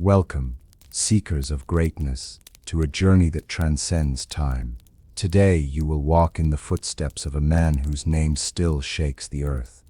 Welcome, seekers of greatness, to a journey that transcends time. Today you will walk in the footsteps of a man whose name still shakes the earth.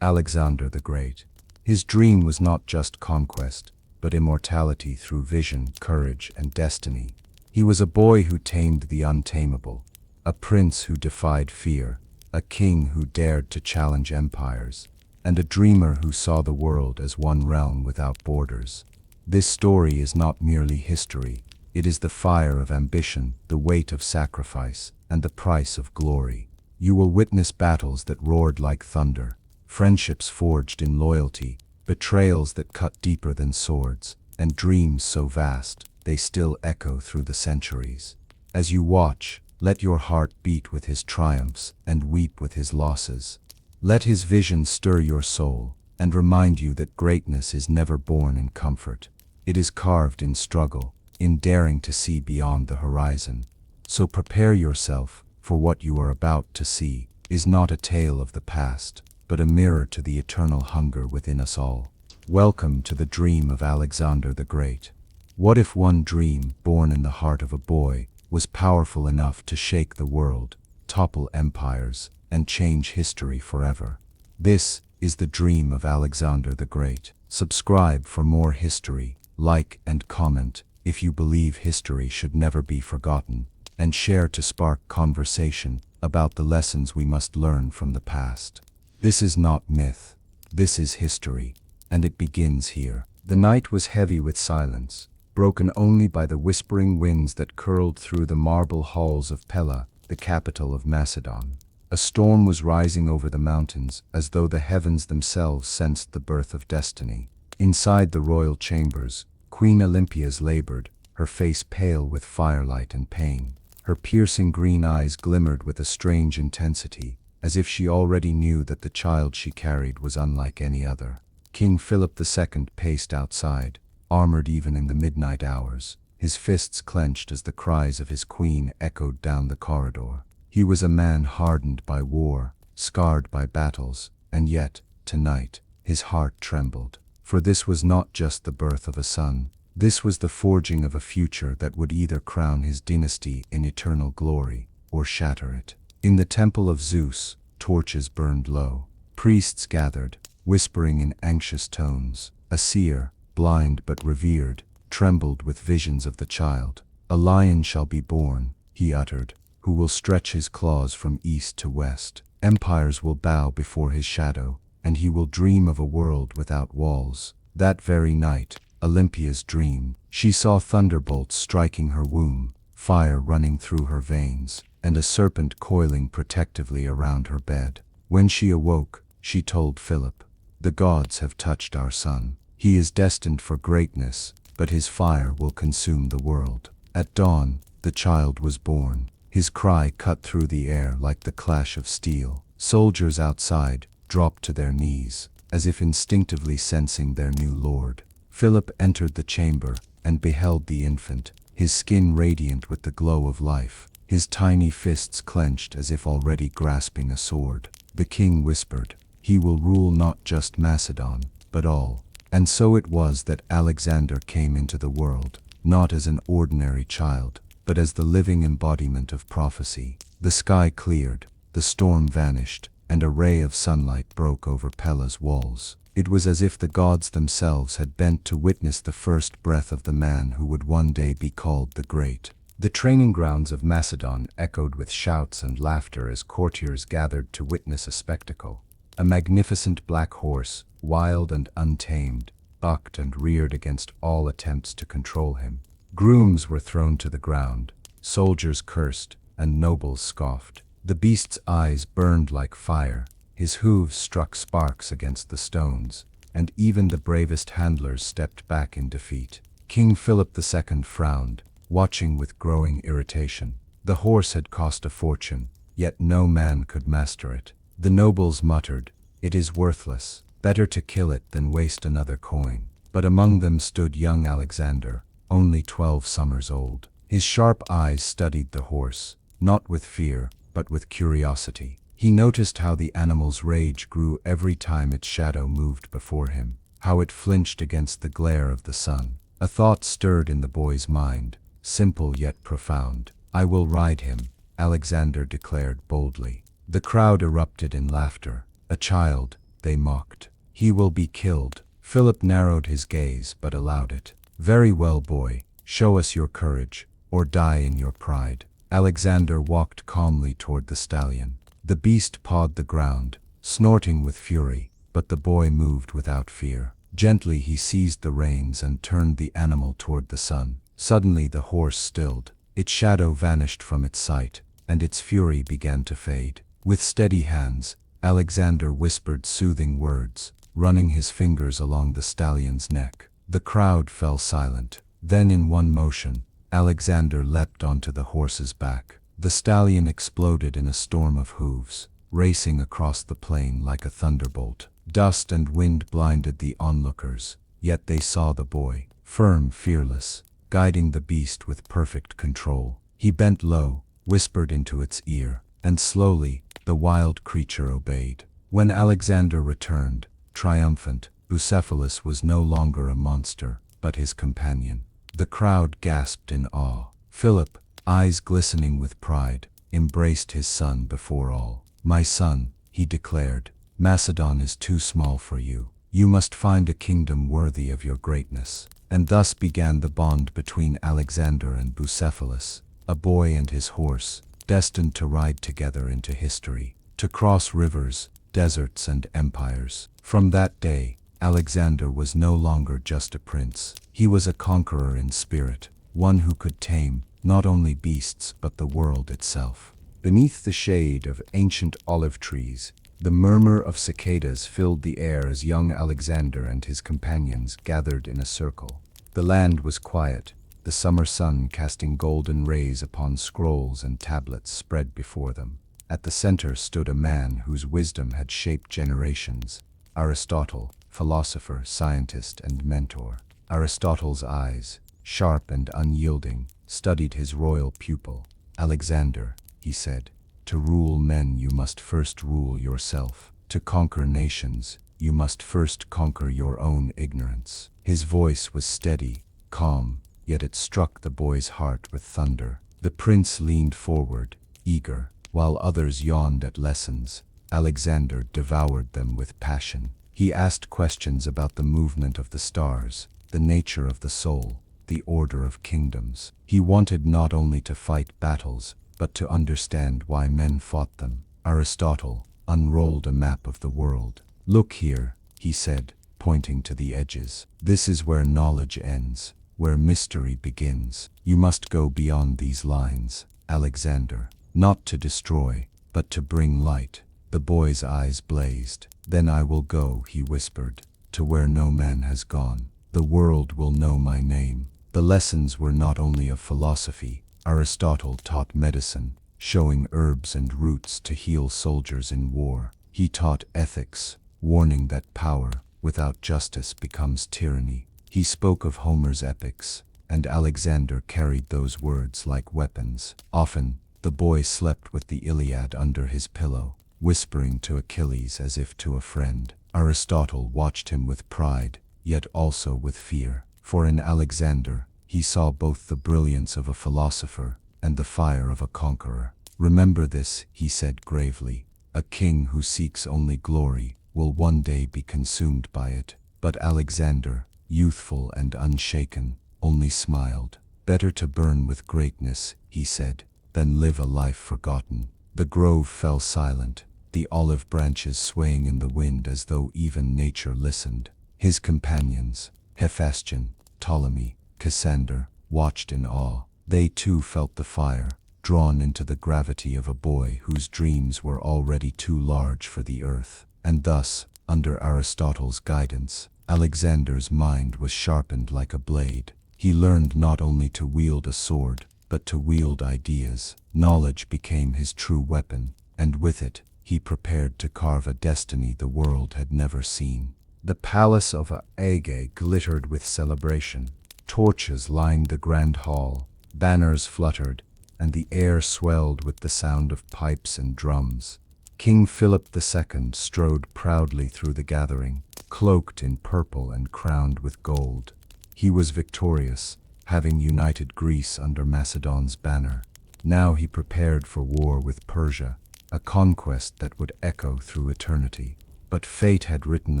Alexander the Great. His dream was not just conquest, but immortality through vision, courage, and destiny. He was a boy who tamed the untamable, a prince who defied fear, a king who dared to challenge empires, and a dreamer who saw the world as one realm without borders. This story is not merely history, it is the fire of ambition, the weight of sacrifice, and the price of glory. You will witness battles that roared like thunder, friendships forged in loyalty, betrayals that cut deeper than swords, and dreams so vast, they still echo through the centuries. As you watch, let your heart beat with his triumphs and weep with his losses. Let his vision stir your soul and remind you that greatness is never born in comfort. It is carved in struggle, in daring to see beyond the horizon. So prepare yourself, for what you are about to see is not a tale of the past, but a mirror to the eternal hunger within us all. Welcome to the dream of Alexander the Great. What if one dream, born in the heart of a boy, was powerful enough to shake the world, topple empires, and change history forever? This is the dream of Alexander the Great. Subscribe for more history, like and comment if you believe history should never be forgotten, and share to spark conversation about the lessons we must learn from the past. This is not myth, this is history, and it begins here. The night was heavy with silence, broken only by the whispering winds that curled through the marble halls of Pella, the capital of Macedon. A storm was rising over the mountains, as though the heavens themselves sensed the birth of destiny. Inside the royal chambers, Queen Olympias labored, her face pale with firelight and pain. Her piercing green eyes glimmered with a strange intensity, as if she already knew that the child she carried was unlike any other. King Philip II paced outside, armored even in the midnight hours, his fists clenched as the cries of his queen echoed down the corridor. He was a man hardened by war, scarred by battles, and yet, tonight, his heart trembled. For this was not just the birth of a son, this was the forging of a future that would either crown his dynasty in eternal glory, or shatter it. In the temple of Zeus, torches burned low. Priests gathered, whispering in anxious tones. A seer, blind but revered, trembled with visions of the child. "A lion shall be born," he uttered, "who will stretch his claws from east to west. Empires will bow before his shadow, and he will dream of a world without walls." That very night, Olympias dreamed. She saw thunderbolts striking her womb, fire running through her veins, and a serpent coiling protectively around her bed. When she awoke, she told Philip, "The gods have touched our son. He is destined for greatness, but his fire will consume the world." At dawn, the child was born. His cry cut through the air like the clash of steel. Soldiers outside dropped to their knees, as if instinctively sensing their new lord. Philip entered the chamber and beheld the infant, his skin radiant with the glow of life, his tiny fists clenched as if already grasping a sword. The king whispered, "He will rule not just Macedon, but all." And so it was that Alexander came into the world, not as an ordinary child, but as the living embodiment of prophecy. The sky cleared, the storm vanished, and a ray of sunlight broke over Pella's walls. It was as if the gods themselves had bent to witness the first breath of the man who would one day be called the Great. The training grounds of Macedon echoed with shouts and laughter as courtiers gathered to witness a spectacle. A magnificent black horse, wild and untamed, bucked and reared against all attempts to control him. Grooms were thrown to the ground, soldiers cursed, and nobles scoffed. The beast's eyes burned like fire, his hooves struck sparks against the stones, and even the bravest handlers stepped back in defeat. King Philip II frowned, watching with growing irritation. The horse had cost a fortune, yet no man could master it. The nobles muttered, "It is worthless, better to kill it than waste another coin." But among them stood young Alexander, only 12 summers old. His sharp eyes studied the horse, not with fear, but with curiosity. He noticed how the animal's rage grew every time its shadow moved before him, how it flinched against the glare of the sun, A thought stirred in the boy's mind, simple yet profound. "I will ride him," Alexander declared boldly. The crowd erupted in laughter. "A child," they mocked. "He will be killed." Philip narrowed his gaze but allowed it. "Very well, boy, show us your courage, or die in your pride." Alexander walked calmly toward the stallion. The beast pawed the ground, snorting with fury, but the boy moved without fear. Gently he seized the reins and turned the animal toward the sun. Suddenly the horse stilled, its shadow vanished from its sight, and its fury began to fade. With steady hands, Alexander whispered soothing words, running his fingers along the stallion's neck. The crowd fell silent. Then in one motion, Alexander leapt onto the horse's back. The stallion exploded in a storm of hooves, racing across the plain like a thunderbolt. Dust and wind blinded the onlookers, yet they saw the boy, firm, fearless, guiding the beast with perfect control. He bent low, whispered into its ear, and slowly, the wild creature obeyed. When Alexander returned, triumphant, Bucephalus was no longer a monster, but his companion. The crowd gasped in awe. Philip, eyes glistening with pride, embraced his son before all. "My son," he declared, "Macedon is too small for you. You must find a kingdom worthy of your greatness." And thus began the bond between Alexander and Bucephalus, a boy and his horse, destined to ride together into history, to cross rivers, deserts, and empires. From that day, Alexander was no longer just a prince. He was a conqueror in spirit, one who could tame not only beasts but the world itself. Beneath the shade of ancient olive trees, the murmur of cicadas filled the air as young Alexander and his companions gathered in a circle. The land was quiet, the summer sun casting golden rays upon scrolls and tablets spread before them. At the center stood a man whose wisdom had shaped generations, Aristotle, philosopher, scientist, and mentor. Aristotle's eyes, sharp and unyielding, studied his royal pupil. "Alexander," he said, "to rule men you must first rule yourself. To conquer nations, you must first conquer your own ignorance." His voice was steady, calm, yet it struck the boy's heart with thunder. The prince leaned forward, eager. While others yawned at lessons, Alexander devoured them with passion. He asked questions about the movement of the stars, the nature of the soul, the order of kingdoms. He wanted not only to fight battles, but to understand why men fought them. Aristotle unrolled a map of the world. "Look here," he said, pointing to the edges. "This is where knowledge ends, where mystery begins. You must go beyond these lines, Alexander, not to destroy, but to bring light." The boy's eyes blazed. "Then I will go," he whispered, "to where no man has gone. The world will know my name." The lessons were not only of philosophy. Aristotle taught medicine, showing herbs and roots to heal soldiers in war. He taught ethics, warning that power without justice becomes tyranny. He spoke of Homer's epics, and Alexander carried those words like weapons. Often, the boy slept with the Iliad under his pillow, whispering to Achilles as if to a friend. Aristotle watched him with pride, yet also with fear, for in Alexander, he saw both the brilliance of a philosopher and the fire of a conqueror. "Remember this," he said gravely, "a king who seeks only glory will one day be consumed by it." But Alexander, youthful and unshaken, only smiled. "Better to burn with greatness," he said, "than live a life forgotten." The grove fell silent, the olive branches swaying in the wind as though even nature listened. His companions, Hephaestion, Ptolemy, Cassander, watched in awe. They too felt the fire, drawn into the gravity of a boy whose dreams were already too large for the earth. And thus, under Aristotle's guidance, Alexander's mind was sharpened like a blade. He learned not only to wield a sword, but to wield ideas. Knowledge became his true weapon, and with it, he prepared to carve a destiny the world had never seen. The palace of Aage glittered with celebration. Torches lined the grand hall, banners fluttered, and the air swelled with the sound of pipes and drums. King Philip II strode proudly through the gathering, cloaked in purple and crowned with gold. He was victorious, having united Greece under Macedon's banner. Now he prepared for war with Persia, a conquest that would echo through eternity. But fate had written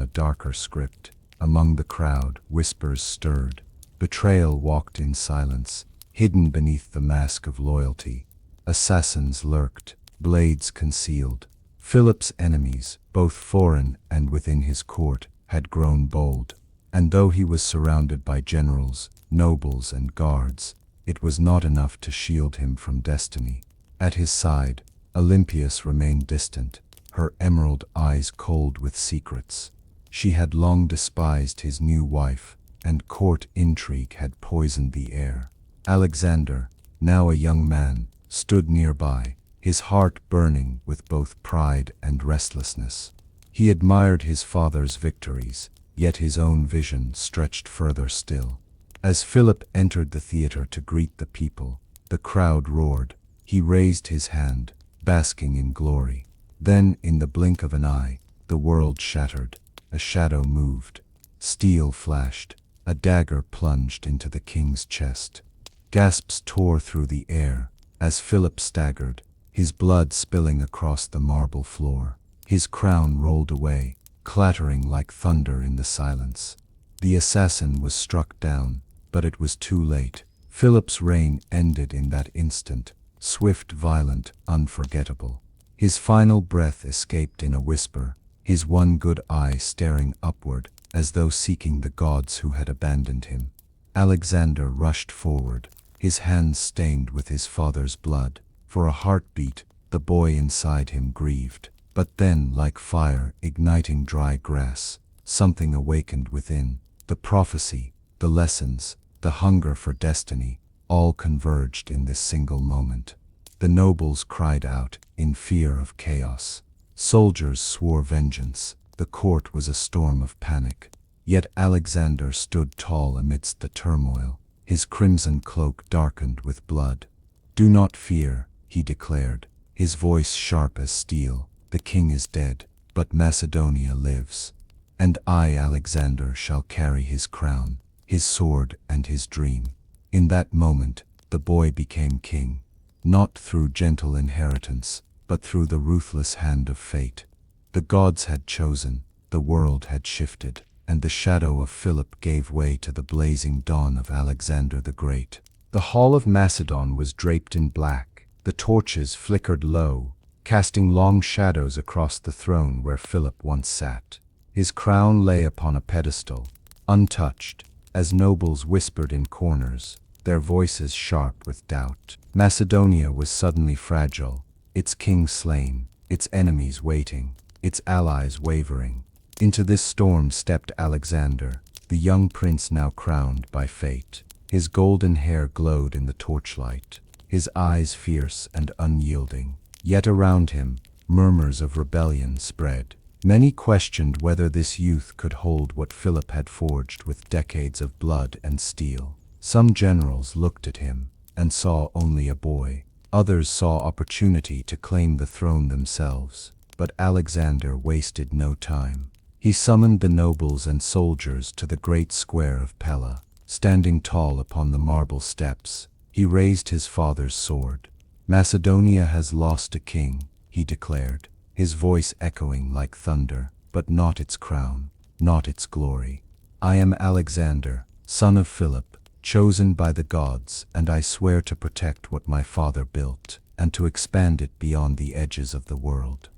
a darker script. Among the crowd, whispers stirred. Betrayal walked in silence, hidden beneath the mask of loyalty. Assassins lurked, blades concealed. Philip's enemies, both foreign and within his court, had grown bold. And though he was surrounded by generals, nobles, and guards, it was not enough to shield him from destiny. At his side, Olympias remained distant, her emerald eyes cold with secrets. She had long despised his new wife, and court intrigue had poisoned the air. Alexander, now a young man, stood nearby, his heart burning with both pride and restlessness. He admired his father's victories, yet his own vision stretched further still. As Philip entered the theater to greet the people, the crowd roared. He raised his hand, basking in glory. Then, in the blink of an eye, the world shattered. A shadow moved. Steel flashed. A dagger plunged into the king's chest. Gasps tore through the air as Philip staggered, his blood spilling across the marble floor. His crown rolled away, clattering like thunder in the silence. The assassin was struck down, but it was too late. Philip's reign ended in that instant, swift, violent, unforgettable. His final breath escaped in a whisper, his one good eye staring upward, as though seeking the gods who had abandoned him. Alexander rushed forward, his hands stained with his father's blood. For a heartbeat, the boy inside him grieved. But then, like fire igniting dry grass, something awakened within. The prophecy, the lessons, the hunger for destiny, all converged in this single moment. The nobles cried out, in fear of chaos. Soldiers swore vengeance. The court was a storm of panic. Yet Alexander stood tall amidst the turmoil, his crimson cloak darkened with blood. "Do not fear," he declared, his voice sharp as steel. "The king is dead, but Macedonia lives. And I, Alexander, shall carry his crown, his sword, and his dream." In that moment, the boy became king, not through gentle inheritance, but through the ruthless hand of fate. The gods had chosen, the world had shifted, and the shadow of Philip gave way to the blazing dawn of Alexander the Great. The hall of Macedon was draped in black. The torches flickered low, casting long shadows across the throne where Philip once sat. His crown lay upon a pedestal, untouched, as nobles whispered in corners, their voices sharp with doubt. Macedonia was suddenly fragile, its king slain, its enemies waiting, its allies wavering. Into this storm stepped Alexander, the young prince now crowned by fate. His golden hair glowed in the torchlight, his eyes fierce and unyielding. Yet around him, murmurs of rebellion spread. Many questioned whether this youth could hold what Philip had forged with decades of blood and steel. Some generals looked at him and saw only a boy. Others saw opportunity to claim the throne themselves. But Alexander wasted no time. He summoned the nobles and soldiers to the great square of Pella. Standing tall upon the marble steps, he raised his father's sword. "Macedonia has lost a king," he declared, his voice echoing like thunder, "but not its crown, not its glory. I am Alexander, son of Philip, chosen by the gods, and I swear to protect what my father built, and to expand it beyond the edges of the world."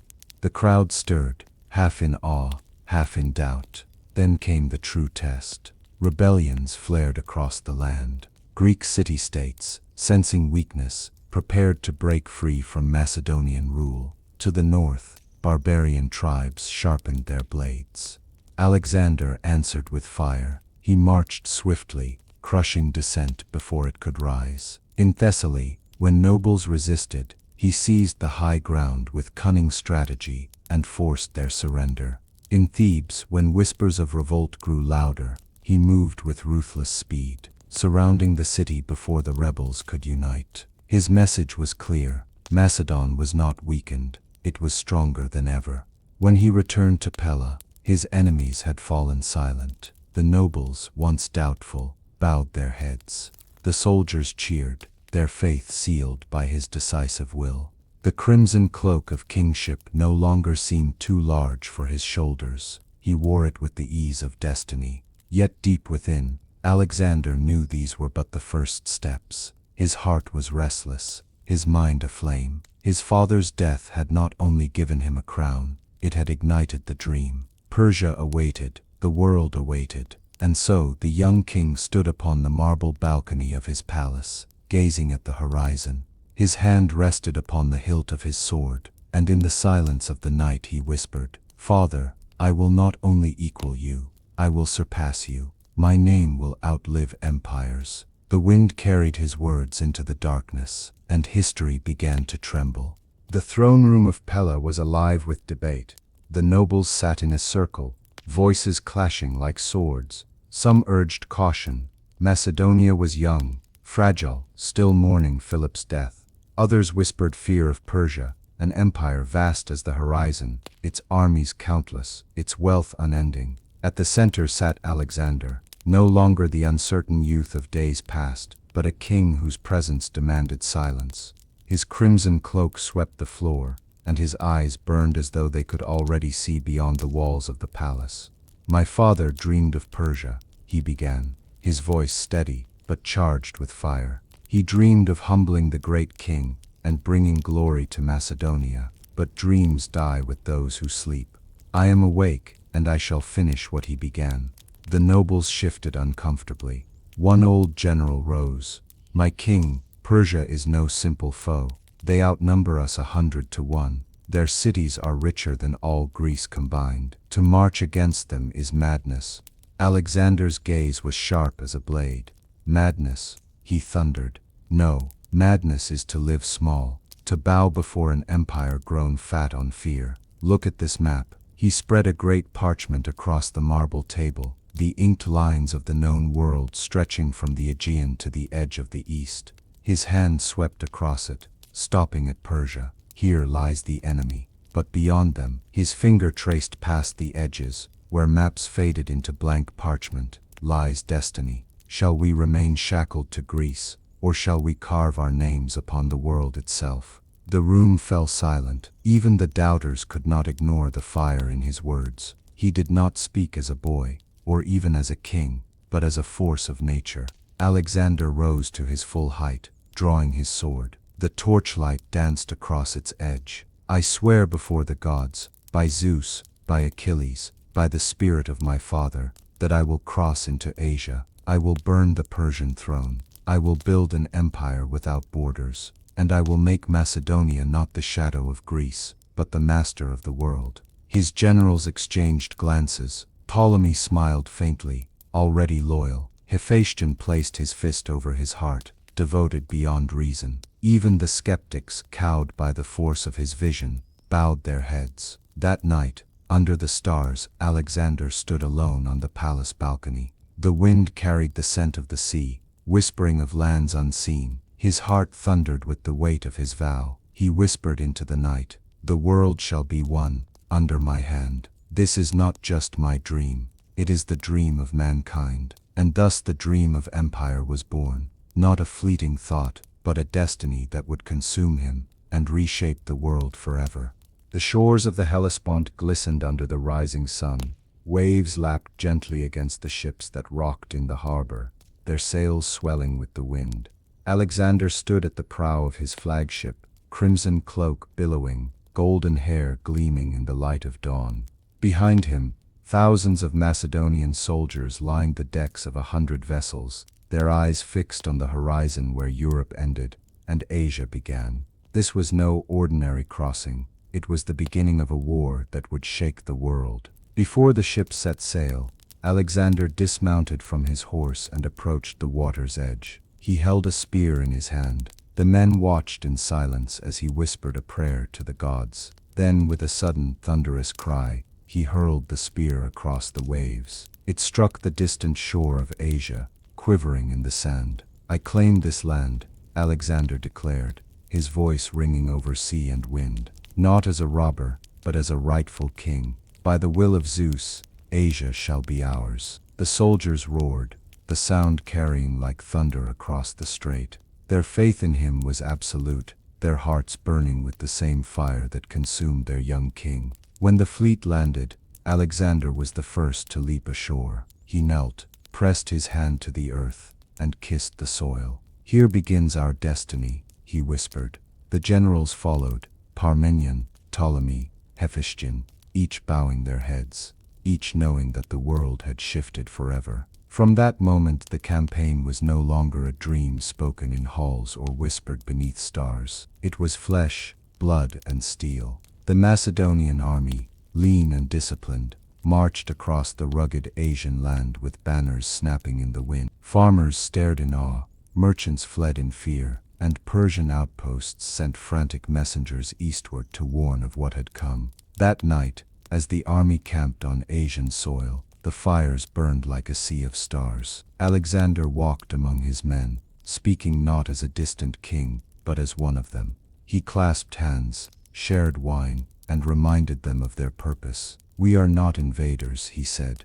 The crowd stirred, half in awe, half in doubt. Then came the true test. Rebellions flared across the land. Greek city-states, sensing weakness, prepared to break free from Macedonian rule. To the north, barbarian tribes sharpened their blades. Alexander answered with fire. He marched swiftly, crushing dissent before it could rise. In Thessaly, when nobles resisted, he seized the high ground with cunning strategy and forced their surrender. In Thebes, when whispers of revolt grew louder, he moved with ruthless speed, surrounding the city before the rebels could unite. His message was clear. Macedon was not weakened, it was stronger than ever. When he returned to Pella, his enemies had fallen silent. The nobles, once doubtful, bowed their heads. The soldiers cheered, their faith sealed by his decisive will. The crimson cloak of kingship no longer seemed too large for his shoulders. He wore it with the ease of destiny. Yet deep within, Alexander knew these were but the first steps. His heart was restless, his mind aflame. His father's death had not only given him a crown, it had ignited the dream. Persia awaited, the world awaited, and so the young king stood upon the marble balcony of his palace, gazing at the horizon. His hand rested upon the hilt of his sword, and in the silence of the night he whispered, "Father, I will not only equal you, I will surpass you. My name will outlive empires." The wind carried his words into the darkness, and history began to tremble. The throne room of Pella was alive with debate. The nobles sat in a circle, voices clashing like swords. Some urged caution. Macedonia was young, fragile, still mourning Philip's death. Others whispered fear of Persia, an empire vast as the horizon, its armies countless, its wealth unending. At the center sat Alexander, no longer the uncertain youth of days past, but a king whose presence demanded silence. His crimson cloak swept the floor, and his eyes burned as though they could already see beyond the walls of the palace. "My father dreamed of Persia," he began, his voice steady but charged with fire. "He dreamed of humbling the great king and bringing glory to Macedonia, but dreams die with those who sleep. I am awake, and I shall finish what he began." The nobles shifted uncomfortably. One old general rose. "My king, Persia is no simple foe. They outnumber us 100-1. Their cities are richer than all Greece combined. To march against them is madness." Alexander's gaze was sharp as a blade. "Madness," he thundered. "No, madness is to live small, to bow before an empire grown fat on fear. Look at this map." He spread a great parchment across the marble table, the inked lines of the known world stretching from the Aegean to the edge of the east. His hand swept across it, stopping at Persia. "Here lies the enemy." But beyond them, his finger traced past the edges, where maps faded into blank parchment, lies destiny. Shall we remain shackled to Greece, or shall we carve our names upon the world itself? The room fell silent. Even the doubters could not ignore the fire in his words. He did not speak as a boy, or even as a king, but as a force of nature. Alexander rose to his full height, drawing his sword. The torchlight danced across its edge. "I swear before the gods, by Zeus, by Achilles, by the spirit of my father, that I will cross into Asia. I will burn the Persian throne. I will build an empire without borders, and I will make Macedonia not the shadow of Greece, but the master of the world." His generals exchanged glances. Ptolemy smiled faintly, already loyal. Hephaestion placed his fist over his heart, devoted beyond reason. Even the skeptics, cowed by the force of his vision, bowed their heads. That night, under the stars, Alexander stood alone on the palace balcony. The wind carried the scent of the sea, whispering of lands unseen. His heart thundered with the weight of his vow. He whispered into the night, "The world shall be one, under my hand. This is not just my dream, it is the dream of mankind." And thus the dream of empire was born, not a fleeting thought, but a destiny that would consume him and reshape the world forever. The shores of the Hellespont glistened under the rising sun. Waves lapped gently against the ships that rocked in the harbor, their sails swelling with the wind. Alexander stood at the prow of his flagship, crimson cloak billowing, golden hair gleaming in the light of dawn. Behind him, thousands of Macedonian soldiers lined the decks of 100 vessels, their eyes fixed on the horizon where Europe ended and Asia began. This was no ordinary crossing. It was the beginning of a war that would shake the world. Before the ship set sail, Alexander dismounted from his horse and approached the water's edge. He held a spear in his hand. The men watched in silence as he whispered a prayer to the gods. Then, with a sudden, thunderous cry, he hurled the spear across the waves. It struck the distant shore of Asia, quivering in the sand. "I claim this land," Alexander declared, his voice ringing over sea and wind. "Not as a robber, but as a rightful king. By the will of Zeus, Asia shall be ours." The soldiers roared. the sound carrying like thunder across the strait. Their faith in him was absolute, their hearts burning with the same fire that consumed their young king. When the fleet landed, Alexander was the first to leap ashore. He knelt, pressed his hand to the earth, and kissed the soil. "Here begins our destiny," he whispered. The generals followed, Parmenion, Ptolemy, Hephaestion, each bowing their heads, each knowing that the world had shifted forever. From that moment the campaign was no longer a dream spoken in halls or whispered beneath stars. It was flesh, blood, and steel. The Macedonian army, lean and disciplined, marched across the rugged Asian land with banners snapping in the wind. Farmers stared in awe, merchants fled in fear, and Persian outposts sent frantic messengers eastward to warn of what had come. That night, as the army camped on Asian soil, the fires burned like a sea of stars. Alexander walked among his men, speaking not as a distant king, but as one of them. He clasped hands, shared wine, and reminded them of their purpose. "We are not invaders," he said.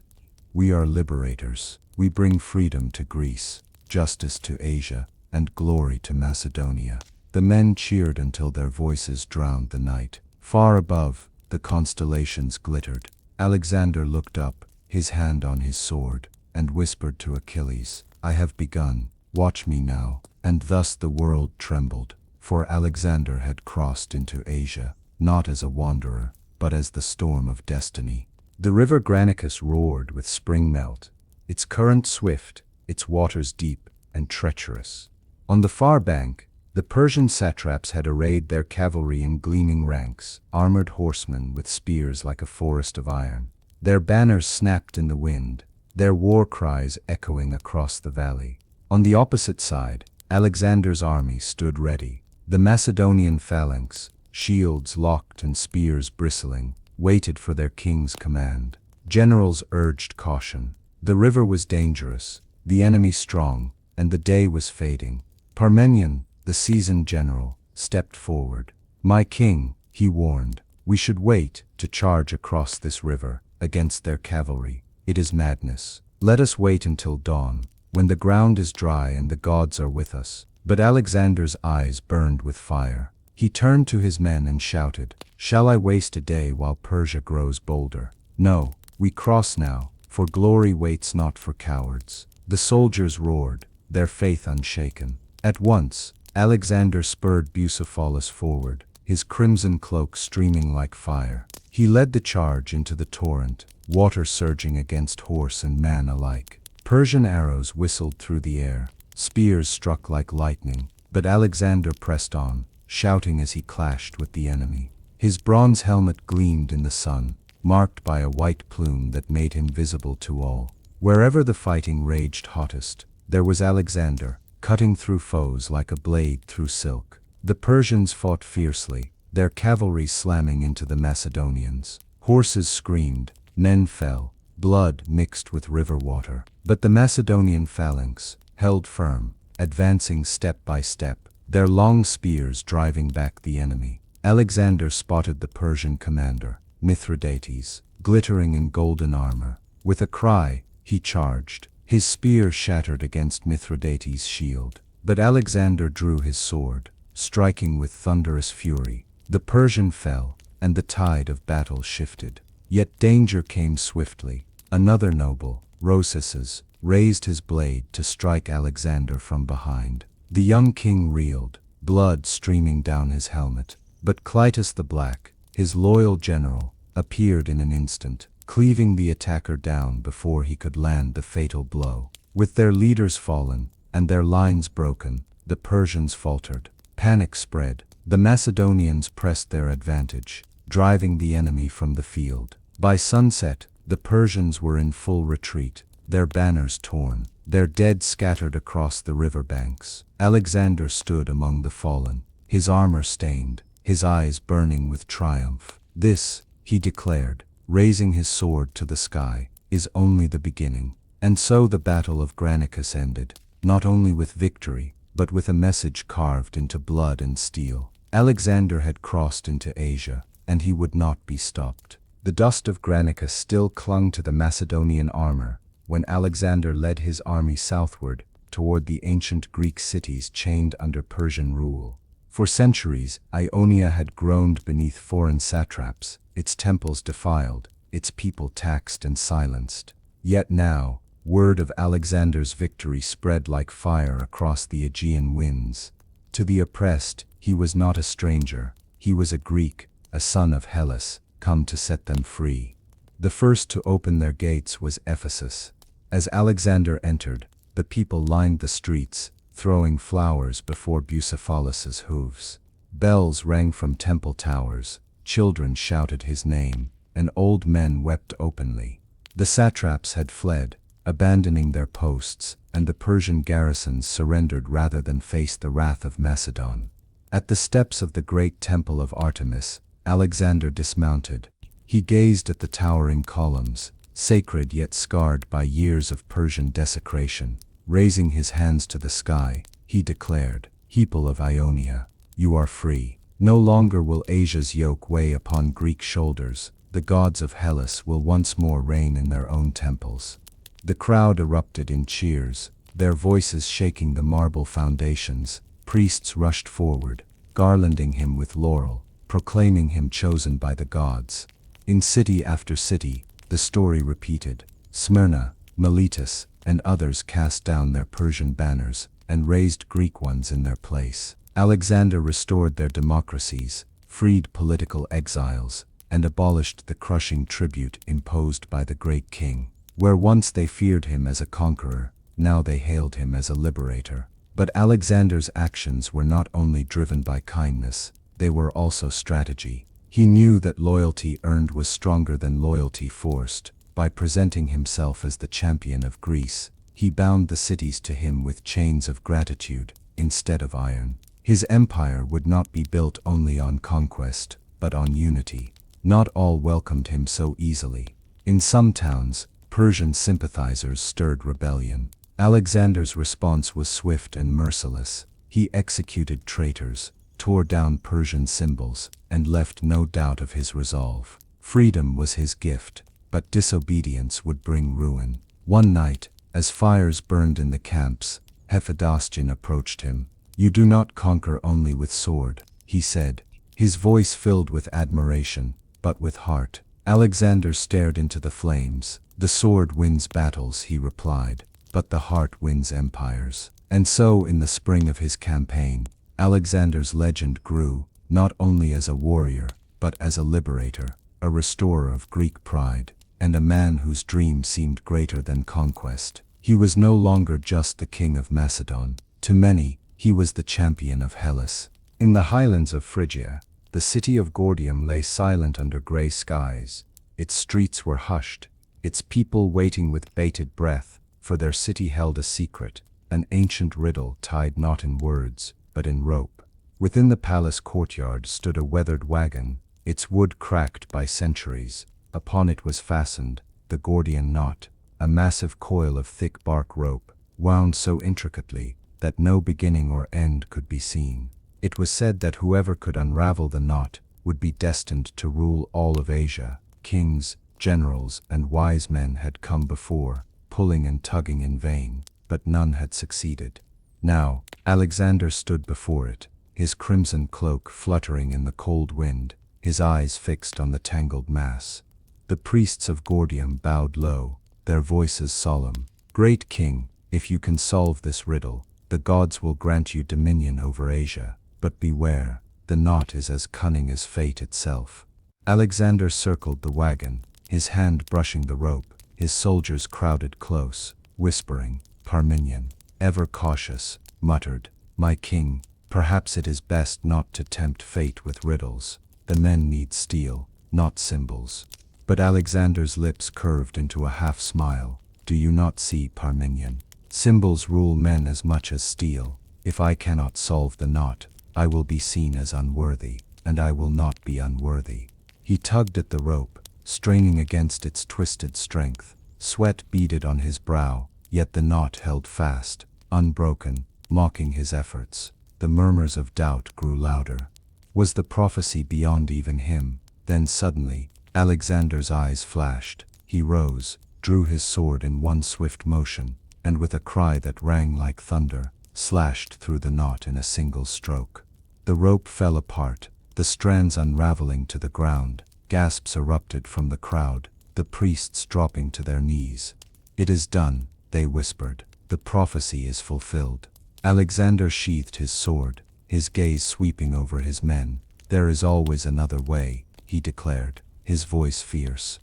"We are liberators. We bring freedom to Greece, justice to Asia, and glory to Macedonia." The men cheered until their voices drowned the night. Far above, the constellations glittered. Alexander looked up, his hand on his sword, and whispered to Achilles, "I have begun, watch me now." And thus the world trembled, for Alexander had crossed into Asia, not as a wanderer, but as the storm of destiny. The river Granicus roared with spring melt, its current swift, its waters deep and treacherous. On the far bank, the Persian satraps had arrayed their cavalry in gleaming ranks, armored horsemen with spears like a forest of iron. Their banners snapped in the wind, their war cries echoing across the valley. On the opposite side, Alexander's army stood ready. The Macedonian phalanx, shields locked and spears bristling, waited for their king's command. Generals urged caution. The river was dangerous, the enemy strong, and the day was fading. Parmenion, the seasoned general, stepped forward. "My king," he warned, "we should wait to charge across this river against their cavalry. It is madness. Let us wait until dawn, when the ground is dry and the gods are with us." But Alexander's eyes burned with fire. He turned to his men and shouted, "Shall I waste a day while Persia grows bolder? No, we cross now, for glory waits not for cowards." The soldiers roared, their faith unshaken. At once, Alexander spurred Bucephalus forward, his crimson cloak streaming like fire. He led the charge into the torrent, water surging against horse and man alike. Persian arrows whistled through the air, spears struck like lightning, but Alexander pressed on, shouting as he clashed with the enemy. His bronze helmet gleamed in the sun, marked by a white plume that made him visible to all. Wherever the fighting raged hottest, there was Alexander, cutting through foes like a blade through silk. The Persians fought fiercely, their cavalry slamming into the Macedonians. Horses screamed, men fell, blood mixed with river water. But the Macedonian phalanx held firm, advancing step by step, their long spears driving back the enemy. Alexander spotted the Persian commander, Mithridates, glittering in golden armor. With a cry, he charged. His spear shattered against Mithridates' shield, but Alexander drew his sword, striking with thunderous fury. The Persian fell, and the tide of battle shifted. Yet danger came swiftly. Another noble, Josephus, raised his blade to strike Alexander from behind. The young king reeled, blood streaming down his helmet. But Clytus the Black, his loyal general, appeared in an instant, cleaving the attacker down before he could land the fatal blow. With their leaders fallen, and their lines broken, the Persians faltered. Panic spread. The Macedonians pressed their advantage, driving the enemy from the field. By sunset, the Persians were in full retreat, their banners torn, their dead scattered across the river banks. Alexander stood among the fallen, his armor stained, his eyes burning with triumph. "This," he declared, raising his sword to the sky, "is only the beginning." And so the Battle of Granicus ended, not only with victory, but with a message carved into blood and steel. Alexander had crossed into Asia, and he would not be stopped. The dust of Granicus still clung to the Macedonian armor, when Alexander led his army southward toward the ancient Greek cities chained under Persian rule. For centuries, Ionia had groaned beneath foreign satraps, its temples defiled, its people taxed and silenced. Yet now, word of Alexander's victory spread like fire across the Aegean winds. To the oppressed, he was not a stranger. He was a Greek, a son of Hellas, come to set them free. The first to open their gates was Ephesus. As Alexander entered, the people lined the streets, throwing flowers before Bucephalus's hooves. Bells rang from temple towers, children shouted his name, and old men wept openly. The satraps had fled, abandoning their posts, and the Persian garrisons surrendered rather than face the wrath of Macedon. At the steps of the great temple of Artemis, Alexander dismounted. He gazed at the towering columns, sacred yet scarred by years of Persian desecration. Raising his hands to the sky, he declared, "People of Ionia, you are free. No longer will Asia's yoke weigh upon Greek shoulders. The gods of Hellas will once more reign in their own temples." The crowd erupted in cheers, their voices shaking the marble foundations. Priests rushed forward, garlanding him with laurel, proclaiming him chosen by the gods. In city after city, the story repeated. Smyrna, Miletus, and others cast down their Persian banners and raised Greek ones in their place. Alexander restored their democracies, freed political exiles, and abolished the crushing tribute imposed by the great king. Where once they feared him as a conqueror, now they hailed him as a liberator. But Alexander's actions were not only driven by kindness, they were also strategy. He knew that loyalty earned was stronger than loyalty forced. By presenting himself as the champion of Greece, he bound the cities to him with chains of gratitude instead of iron. His empire would not be built only on conquest, but on unity. Not all welcomed him so easily. In some towns, Persian sympathizers stirred rebellion. Alexander's response was swift and merciless. He executed traitors, tore down Persian symbols, and left no doubt of his resolve. Freedom was his gift, but disobedience would bring ruin. One night, as fires burned in the camps, Hephaestion approached him. "You do not conquer only with sword," he said, his voice filled with admiration, but with heart. Alexander stared into the flames. "The sword wins battles," he replied, "but the heart wins empires." And so, in the spring of his campaign, Alexander's legend grew, not only as a warrior, but as a liberator, a restorer of Greek pride, and a man whose dream seemed greater than conquest. He was no longer just the king of Macedon. To many, he was the champion of Hellas. In the highlands of Phrygia, the city of Gordium lay silent under gray skies. Its streets were hushed, its people waiting with bated breath, for their city held a secret, an ancient riddle tied not in words, but in rope. Within the palace courtyard stood a weathered wagon, its wood cracked by centuries. Upon it was fastened the Gordian knot, a massive coil of thick bark rope, wound so intricately that no beginning or end could be seen. It was said that whoever could unravel the knot would be destined to rule all of Asia. Kings, generals, and wise men had come before, pulling and tugging in vain, but none had succeeded. Now, Alexander stood before it, his crimson cloak fluttering in the cold wind, his eyes fixed on the tangled mass. The priests of Gordium bowed low, their voices solemn. "Great king, if you can solve this riddle, the gods will grant you dominion over Asia. But beware, the knot is as cunning as fate itself." Alexander circled the wagon, his hand brushing the rope. His soldiers crowded close, whispering. Parmenion, ever cautious, muttered, "My king, perhaps it is best not to tempt fate with riddles. The men need steel, not symbols." But Alexander's lips curved into a half-smile. "Do you not see, Parmenion? Symbols rule men as much as steel. If I cannot solve the knot, I will be seen as unworthy, and I will not be unworthy." He tugged at the rope, straining against its twisted strength. Sweat beaded on his brow, yet the knot held fast, unbroken, mocking his efforts. The murmurs of doubt grew louder. Was the prophecy beyond even him? Then suddenly, Alexander's eyes flashed. He rose, drew his sword in one swift motion, and with a cry that rang like thunder, slashed through the knot in a single stroke. The rope fell apart, the strands unraveling to the ground. Gasps erupted from the crowd, the priests dropping to their knees. "It is done," they whispered. "The prophecy is fulfilled." Alexander sheathed his sword, his gaze sweeping over his men. "There is always another way," he declared, his voice fierce.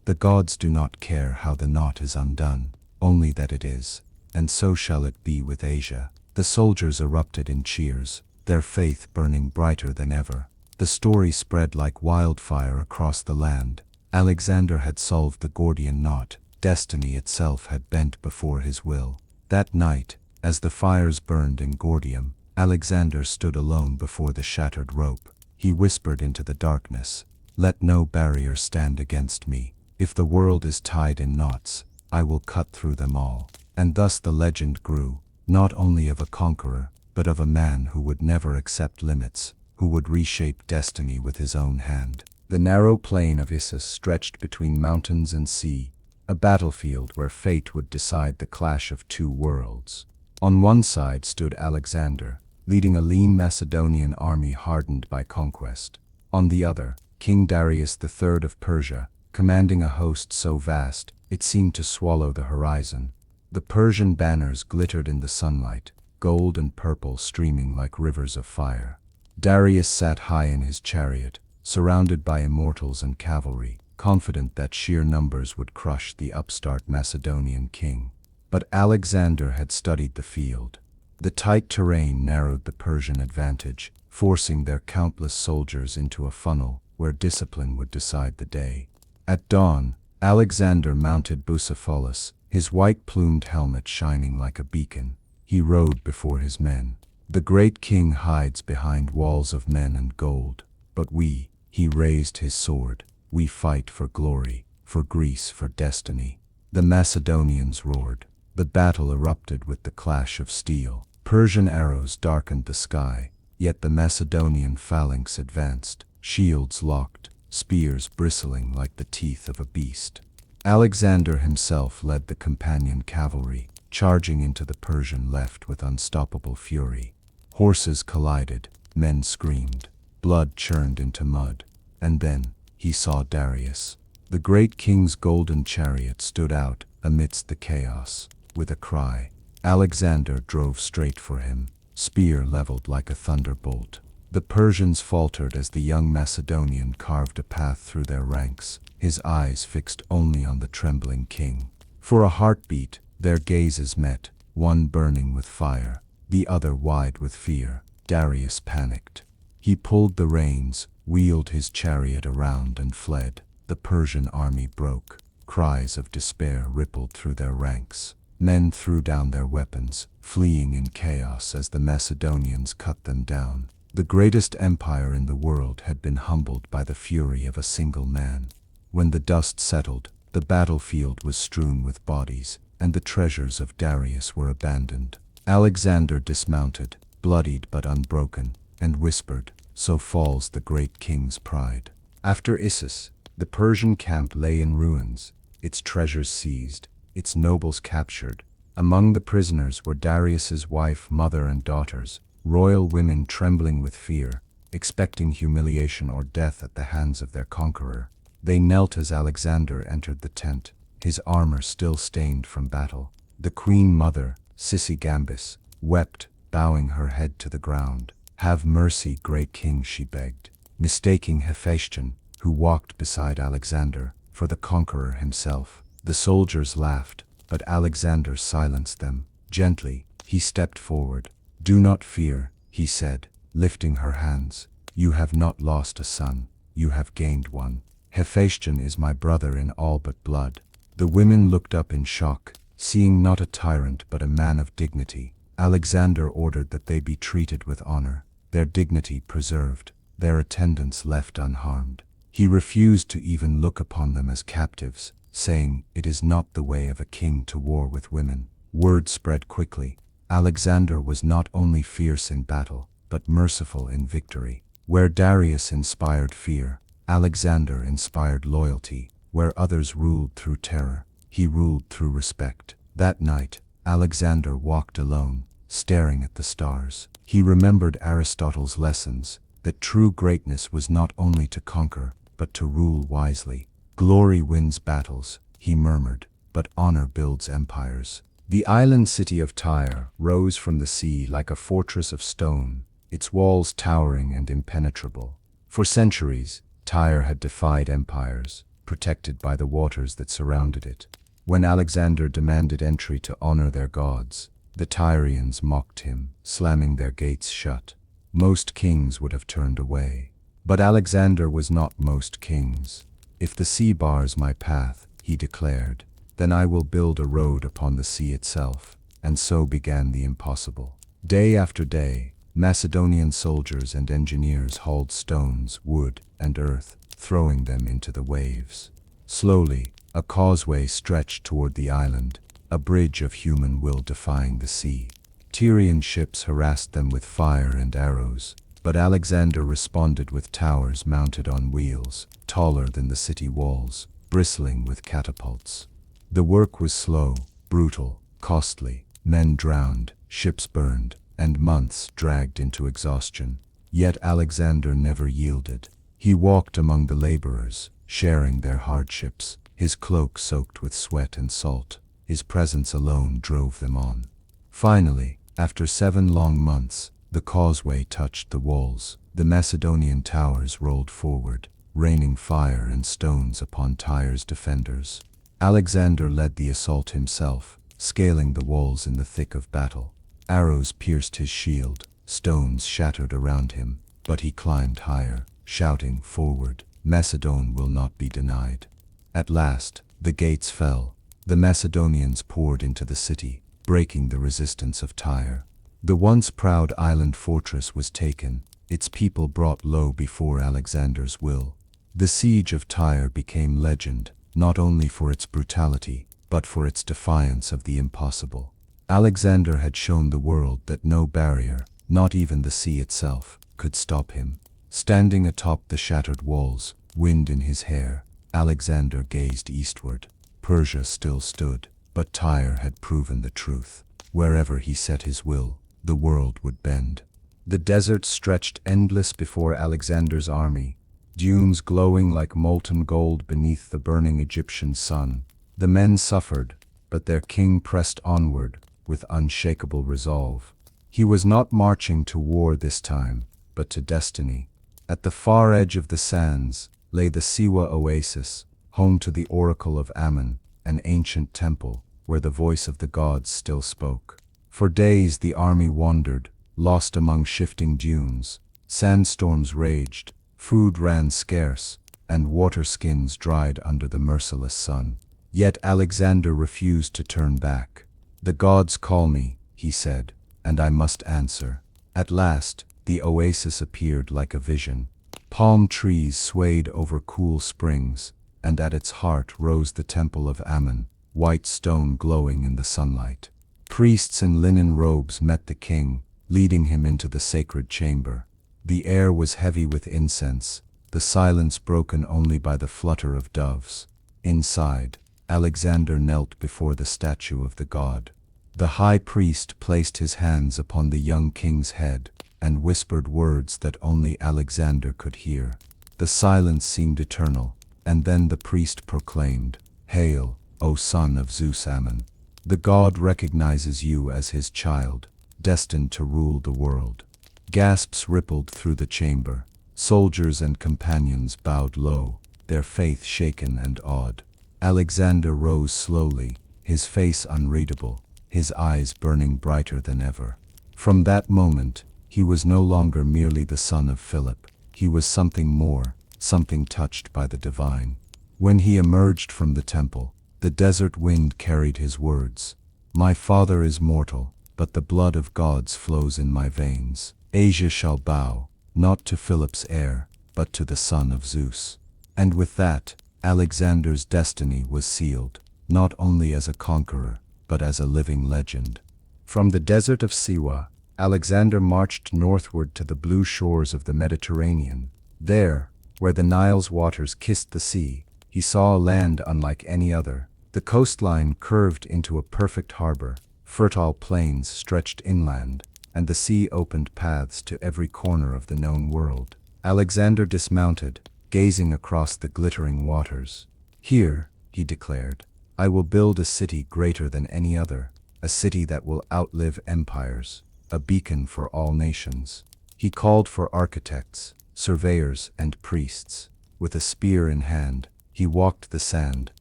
"The gods do not care how the knot is undone, only that it is, and so shall it be with Asia." The soldiers erupted in cheers, their faith burning brighter than ever. The story spread like wildfire across the land. Alexander had solved the Gordian knot. Destiny itself had bent before his will. That night, as the fires burned in Gordium, Alexander stood alone before the shattered rope. He whispered into the darkness, "Let no barrier stand against me. If the world is tied in knots, I will cut through them all." And thus the legend grew, not only of a conqueror, but of a man who would never accept limits, who would reshape destiny with his own hand. The narrow plain of Issus stretched between mountains and sea, a battlefield where fate would decide the clash of two worlds. On one side stood Alexander, leading a lean Macedonian army hardened by conquest. On the other, King Darius III of Persia, commanding a host so vast, it seemed to swallow the horizon. The Persian banners glittered in the sunlight, gold and purple streaming like rivers of fire. Darius sat high in his chariot, surrounded by immortals and cavalry, confident that sheer numbers would crush the upstart Macedonian king. But Alexander had studied the field. The tight terrain narrowed the Persian advantage, forcing their countless soldiers into a funnel where discipline would decide the day. At dawn, Alexander mounted Bucephalus, his white-plumed helmet shining like a beacon. He rode before his men. "The great king hides behind walls of men and gold, but we," he raised his sword, "we fight for glory, for Greece, for destiny." The Macedonians roared. The battle erupted with the clash of steel. Persian arrows darkened the sky, yet the Macedonian phalanx advanced, shields locked, spears bristling like the teeth of a beast. Alexander himself led the companion cavalry, charging into the Persian left with unstoppable fury. Horses collided, men screamed, blood churned into mud, and then he saw Darius. The great king's golden chariot stood out amidst the chaos. With a cry, Alexander drove straight for him, spear leveled like a thunderbolt. The Persians faltered as the young Macedonian carved a path through their ranks, his eyes fixed only on the trembling king. For a heartbeat, their gazes met, one burning with fire, the other wide with fear. Darius panicked. He pulled the reins, wheeled his chariot around and fled. The Persian army broke. Cries of despair rippled through their ranks. Men threw down their weapons, fleeing in chaos as the Macedonians cut them down. The greatest empire in the world had been humbled by the fury of a single man. When the dust settled, the battlefield was strewn with bodies, and the treasures of Darius were abandoned. Alexander dismounted, bloodied but unbroken, and whispered, "So falls the great king's pride." After Issus, the Persian camp lay in ruins, its treasures seized, its nobles captured. Among the prisoners were Darius's wife, mother, and daughters, royal women trembling with fear, expecting humiliation or death at the hands of their conqueror. They knelt as Alexander entered the tent, his armor still stained from battle. The queen mother, Gambis, wept, bowing her head to the ground. "Have mercy, great king," she begged, mistaking Hephaestion, who walked beside Alexander, for the conqueror himself. The soldiers laughed, but Alexander silenced them. Gently, he stepped forward. "Do not fear," he said, lifting her hands. "You have not lost a son, you have gained one. Hephaestion is my brother in all but blood." The women looked up in shock, seeing not a tyrant but a man of dignity. Alexander ordered that they be treated with honor, their dignity preserved, their attendants left unharmed. He refused to even look upon them as captives, saying, "It is not the way of a king to war with women." Word spread quickly. Alexander was not only fierce in battle, but merciful in victory. Where Darius inspired fear, Alexander inspired loyalty. Where others ruled through terror, he ruled through respect. That night, Alexander walked alone, staring at the stars. He remembered Aristotle's lessons, that true greatness was not only to conquer, but to rule wisely. Glory wins battles, he murmured, but honor builds empires. The island city of Tyre rose from the sea like a fortress of stone, its walls towering and impenetrable. For centuries, Tyre had defied empires, protected by the waters that surrounded it. When Alexander demanded entry to honor their gods, the Tyrians mocked him, slamming their gates shut. Most kings would have turned away. But Alexander was not most kings. "If the sea bars my path," he declared, "then I will build a road upon the sea itself." And so began the impossible. Day after day, Macedonian soldiers and engineers hauled stones, wood, and earth, throwing them into the waves. Slowly, a causeway stretched toward the island, a bridge of human will defying the sea. Tyrian ships harassed them with fire and arrows, but Alexander responded with towers mounted on wheels, taller than the city walls, bristling with catapults. The work was slow, brutal, costly. Men drowned, ships burned, and months dragged into exhaustion. Yet Alexander never yielded. He walked among the laborers, sharing their hardships, his cloak soaked with sweat and salt. His presence alone drove them on. Finally, after 7 long months, the causeway touched the walls. The Macedonian towers rolled forward, raining fire and stones upon Tyre's defenders. Alexander led the assault himself, scaling the walls in the thick of battle. Arrows pierced his shield, stones shattered around him, but he climbed higher, shouting, "Forward, Macedon will not be denied." At last, the gates fell. The Macedonians poured into the city, breaking the resistance of Tyre. The once proud island fortress was taken, its people brought low before Alexander's will. The siege of Tyre became legend, not only for its brutality, but for its defiance of the impossible. Alexander had shown the world that no barrier, not even the sea itself, could stop him. Standing atop the shattered walls, wind in his hair, Alexander gazed eastward. Persia still stood, but Tyre had proven the truth. Wherever he set his will, the world would bend. The desert stretched endless before Alexander's army, dunes glowing like molten gold beneath the burning Egyptian sun. The men suffered, but their king pressed onward with unshakable resolve. He was not marching to war this time, but to destiny. At the far edge of the sands lay the Siwa oasis, home to the oracle of Ammon, an ancient temple where the voice of the gods still spoke. For days the army wandered, lost among shifting dunes. Sandstorms raged, food ran scarce, and water skins dried under the merciless sun. Yet Alexander refused to turn back. "The gods call me," he said, "and I must answer." At last, the oasis appeared like a vision. Palm trees swayed over cool springs, and at its heart rose the temple of Ammon, white stone glowing in the sunlight. Priests in linen robes met the king, leading him into the sacred chamber. The air was heavy with incense, the silence broken only by the flutter of doves. Inside, Alexander knelt before the statue of the god. The high priest placed his hands upon the young king's head and whispered words that only Alexander could hear. The silence seemed eternal, and then the priest proclaimed, "Hail, O son of Zeus Ammon. The god recognizes you as his child, destined to rule the world." Gasps rippled through the chamber. Soldiers and companions bowed low, their faith shaken and awed. Alexander rose slowly, his face unreadable, his eyes burning brighter than ever. From that moment, he was no longer merely the son of Philip. He was something more, something touched by the divine. When he emerged from the temple, the desert wind carried his words. "My father is mortal, but the blood of gods flows in my veins. Asia shall bow, not to Philip's heir, but to the son of Zeus." And with that, Alexander's destiny was sealed, not only as a conqueror, but as a living legend. From the desert of Siwa, Alexander marched northward to the blue shores of the Mediterranean. There, where the Nile's waters kissed the sea, he saw a land unlike any other, The coastline curved into a perfect harbor, fertile plains stretched inland, and the sea opened paths to every corner of the known world. Alexander dismounted, gazing across the glittering waters. "Here," he declared, "I will build a city greater than any other, a city that will outlive empires, a beacon for all nations." He called for architects, surveyors, and priests. With a spear in hand, he walked the sand,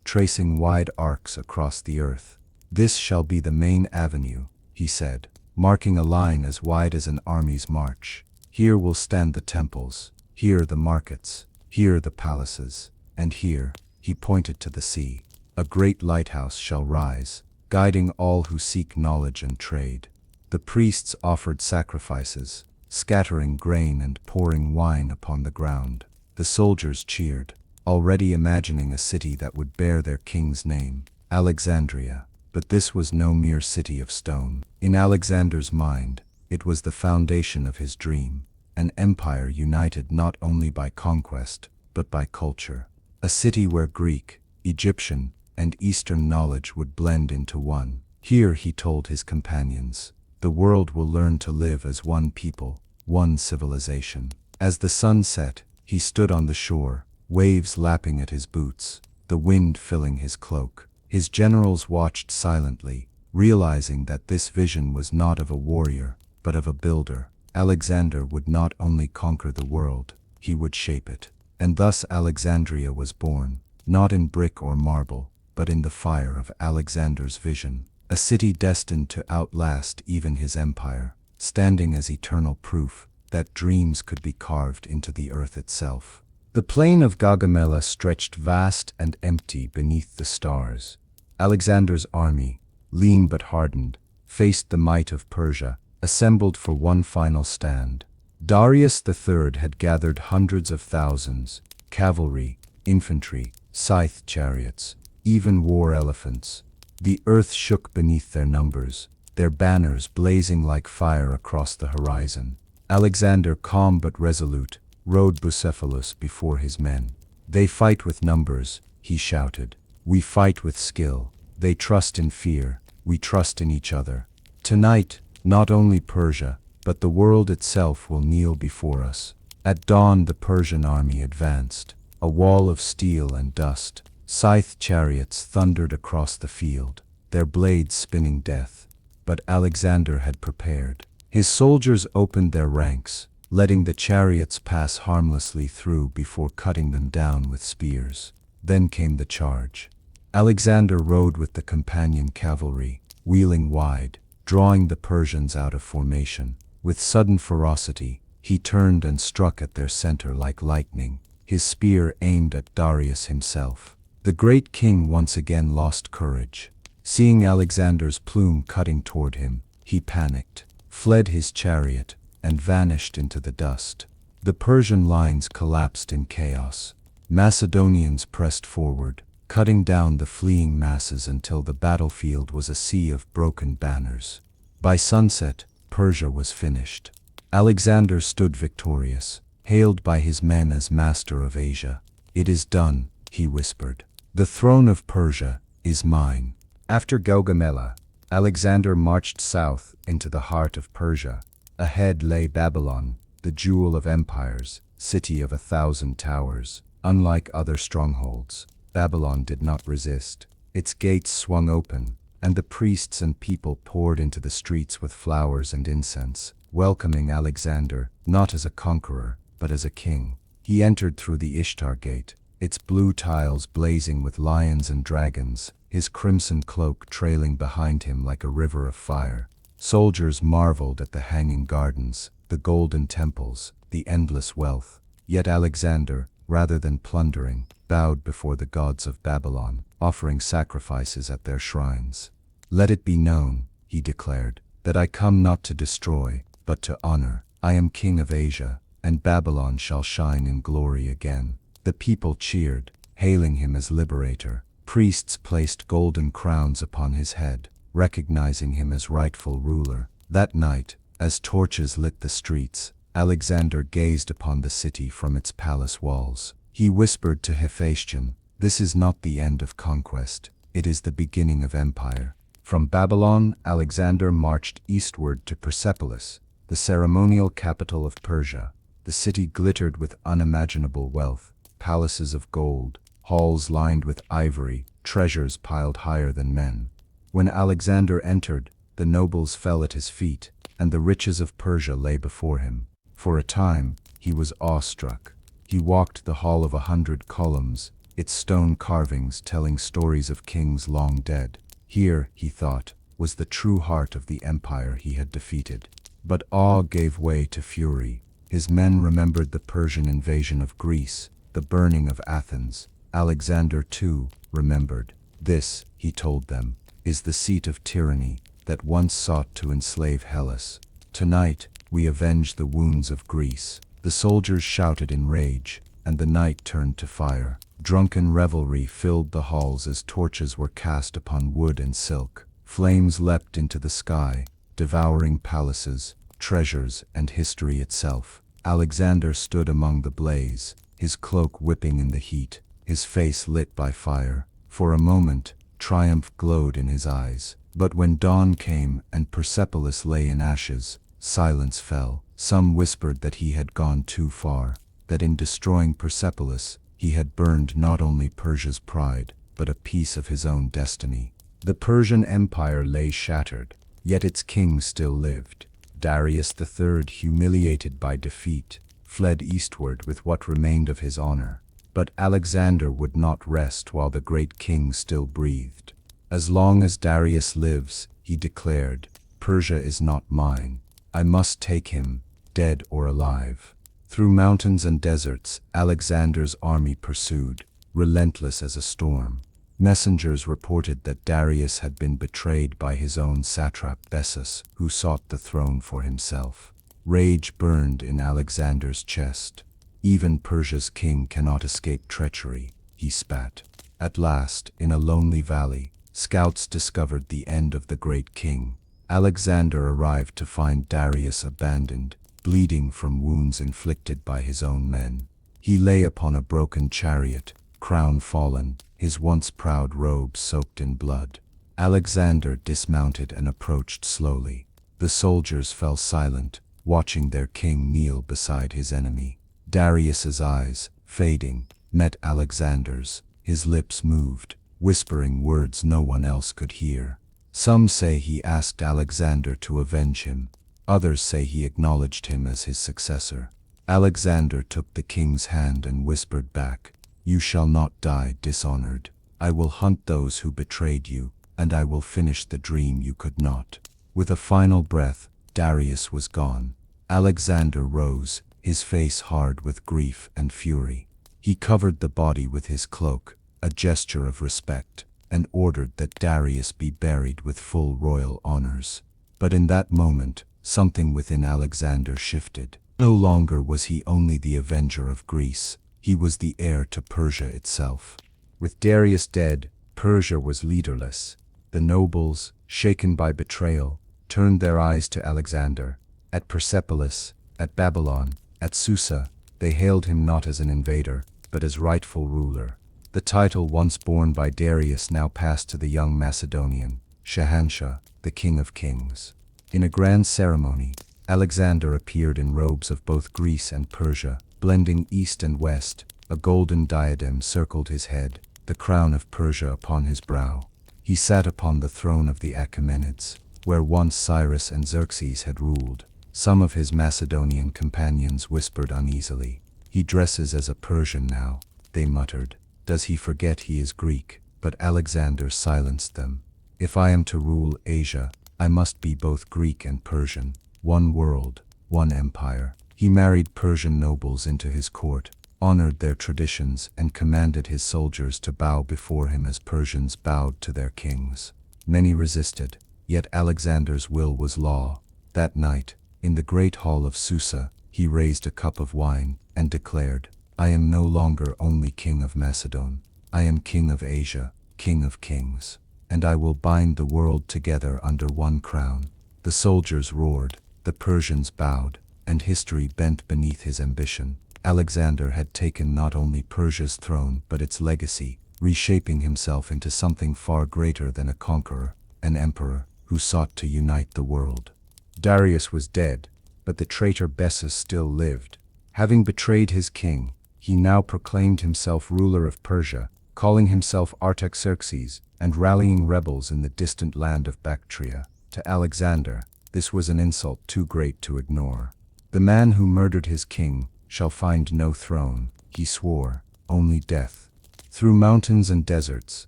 tracing wide arcs across the earth. "This shall be the main avenue," he said, marking a line as wide as an army's march. "Here will stand the temples, here the markets, here the palaces, and here," he pointed to the sea, "a great lighthouse shall rise, guiding all who seek knowledge and trade." The priests offered sacrifices, scattering grain and pouring wine upon the ground. The soldiers cheered, already imagining a city that would bear their king's name, Alexandria. But this was no mere city of stone. In Alexander's mind, it was the foundation of his dream, an empire united not only by conquest, but by culture. A city where Greek, Egyptian, and Eastern knowledge would blend into one. "Here," he told his companions, "the world will learn to live as one people, one civilization." As the sun set, he stood on the shore, waves lapping at his boots, the wind filling his cloak. His generals watched silently, realizing that this vision was not of a warrior, but of a builder. Alexander would not only conquer the world, he would shape it. And thus Alexandria was born, not in brick or marble, but in the fire of Alexander's vision. A city destined to outlast even his empire, standing as eternal proof that dreams could be carved into the earth itself. The plain of Gaugamela stretched vast and empty beneath the stars. Alexander's army, lean but hardened, faced the might of Persia, assembled for one final stand. Darius III had gathered hundreds of thousands, cavalry, infantry, scythe chariots, even war elephants. The earth shook beneath their numbers, their banners blazing like fire across the horizon. Alexander, calm but resolute, rode Bucephalus before his men. "They fight with numbers," he shouted. "We fight with skill. They trust in fear. We trust in each other. Tonight, not only Persia, but the world itself will kneel before us." At dawn the Persian army advanced, a wall of steel and dust. Scythe chariots thundered across the field, their blades spinning death. But Alexander had prepared. His soldiers opened their ranks, letting the chariots pass harmlessly through before cutting them down with spears. Then came the charge. Alexander rode with the companion cavalry, wheeling wide, drawing the Persians out of formation. With sudden ferocity, he turned and struck at their center like lightning, his spear aimed at Darius himself. The great king once again lost courage. Seeing Alexander's plume cutting toward him, he panicked, fled his chariot, and vanished into the dust. The Persian lines collapsed in chaos. Macedonians pressed forward, cutting down the fleeing masses until the battlefield was a sea of broken banners. By sunset, Persia was finished. Alexander stood victorious, hailed by his men as master of Asia. "It is done," he whispered. "The throne of Persia is mine." After Gaugamela, Alexander marched south into the heart of Persia. Ahead lay Babylon, the jewel of empires, city of 1,000 towers. Unlike other strongholds, Babylon did not resist. Its gates swung open, and the priests and people poured into the streets with flowers and incense, welcoming Alexander not as a conqueror, but as a king. He entered through the Ishtar gate, its blue tiles blazing with lions and dragons, his crimson cloak trailing behind him like a river of fire. Soldiers marveled at the hanging gardens, the golden temples, the endless wealth. Yet Alexander, rather than plundering, bowed before the gods of Babylon, offering sacrifices at their shrines. "Let it be known," he declared, "that I come not to destroy, but to honor. I am king of Asia, and Babylon shall shine in glory again." The people cheered, hailing him as liberator. Priests placed golden crowns upon his head, recognizing him as rightful ruler. That night, as torches lit the streets, Alexander gazed upon the city from its palace walls. He whispered to Hephaestion, "This is not the end of conquest. It is the beginning of empire. From Babylon, Alexander marched eastward to Persepolis, the ceremonial capital of Persia. The city glittered with unimaginable wealth, palaces of gold, halls lined with ivory, treasures piled higher than men. When Alexander entered, the nobles fell at his feet, and the riches of Persia lay before him. For a time, he was awestruck. He walked the hall of 100 columns, its stone carvings telling stories of kings long dead. Here, he thought, was the true heart of the empire he had defeated. But awe gave way to fury. His men remembered the Persian invasion of Greece, the burning of Athens. Alexander, too, remembered. This, he told them, is the seat of tyranny that once sought to enslave Hellas. Tonight, we avenge the wounds of Greece. The soldiers shouted in rage, and the night turned to fire. Drunken revelry filled the halls as torches were cast upon wood and silk. Flames leapt into the sky, devouring palaces, treasures, and history itself. Alexander stood among the blaze, his cloak whipping in the heat, his face lit by fire. For a moment, triumph glowed in his eyes. But when dawn came and Persepolis lay in ashes, silence fell. Some whispered that he had gone too far, that in destroying Persepolis, he had burned not only Persia's pride, but a piece of his own destiny. The Persian Empire lay shattered, yet its king still lived. Darius III, humiliated by defeat, fled eastward with what remained of his honor. But Alexander would not rest while the great king still breathed. As long as Darius lives, he declared, Persia is not mine. I must take him, dead or alive. Through mountains and deserts, Alexander's army pursued, relentless as a storm. Messengers reported that Darius had been betrayed by his own satrap Bessus, who sought the throne for himself. Rage burned in Alexander's chest. Even Persia's king cannot escape treachery, he spat. At last, in a lonely valley, scouts discovered the end of the great king. Alexander arrived to find Darius abandoned, bleeding from wounds inflicted by his own men. He lay upon a broken chariot, crown fallen, his once proud robes soaked in blood. Alexander dismounted and approached slowly. The soldiers fell silent, watching their king kneel beside his enemy. Darius's eyes, fading, met Alexander's. His lips moved, whispering words no one else could hear. Some say he asked Alexander to avenge him. Others say he acknowledged him as his successor. Alexander took the king's hand and whispered back, You shall not die dishonored. I will hunt those who betrayed you, and I will finish the dream you could not. With a final breath, Darius was gone. Alexander rose, his face hard with grief and fury. He covered the body with his cloak, a gesture of respect, and ordered that Darius be buried with full royal honors. But in that moment, something within Alexander shifted. No longer was he only the avenger of Greece, he was the heir to Persia itself. With Darius dead, Persia was leaderless. The nobles, shaken by betrayal, turned their eyes to Alexander. At Persepolis, at Babylon, at Susa, they hailed him not as an invader, but as rightful ruler. The title once borne by Darius now passed to the young Macedonian, Shahanshah, the king of kings. In a grand ceremony, Alexander appeared in robes of both Greece and Persia, blending east and west. A golden diadem circled his head, the crown of Persia upon his brow. He sat upon the throne of the Achaemenids, where once Cyrus and Xerxes had ruled. Some of his Macedonian companions whispered uneasily, He dresses as a Persian now, they muttered. Does he forget he is Greek? But Alexander silenced them. If I am to rule Asia, I must be both Greek and Persian, one world, one empire. He married Persian nobles into his court, honored their traditions, and commanded his soldiers to bow before him as Persians bowed to their kings. Many resisted, yet Alexander's will was law. That night, in the great hall of Susa, he raised a cup of wine and declared, I am no longer only king of Macedon, I am king of Asia, king of kings, and I will bind the world together under one crown. The soldiers roared, the Persians bowed, and history bent beneath his ambition. Alexander had taken not only Persia's throne but its legacy, reshaping himself into something far greater than a conqueror, an emperor who sought to unite the world. Darius was dead, but the traitor Bessus still lived. Having betrayed his king, he now proclaimed himself ruler of Persia, calling himself Artaxerxes, and rallying rebels in the distant land of Bactria. To Alexander, this was an insult too great to ignore. "The man who murdered his king shall find no throne," he swore, "only death." Through mountains and deserts,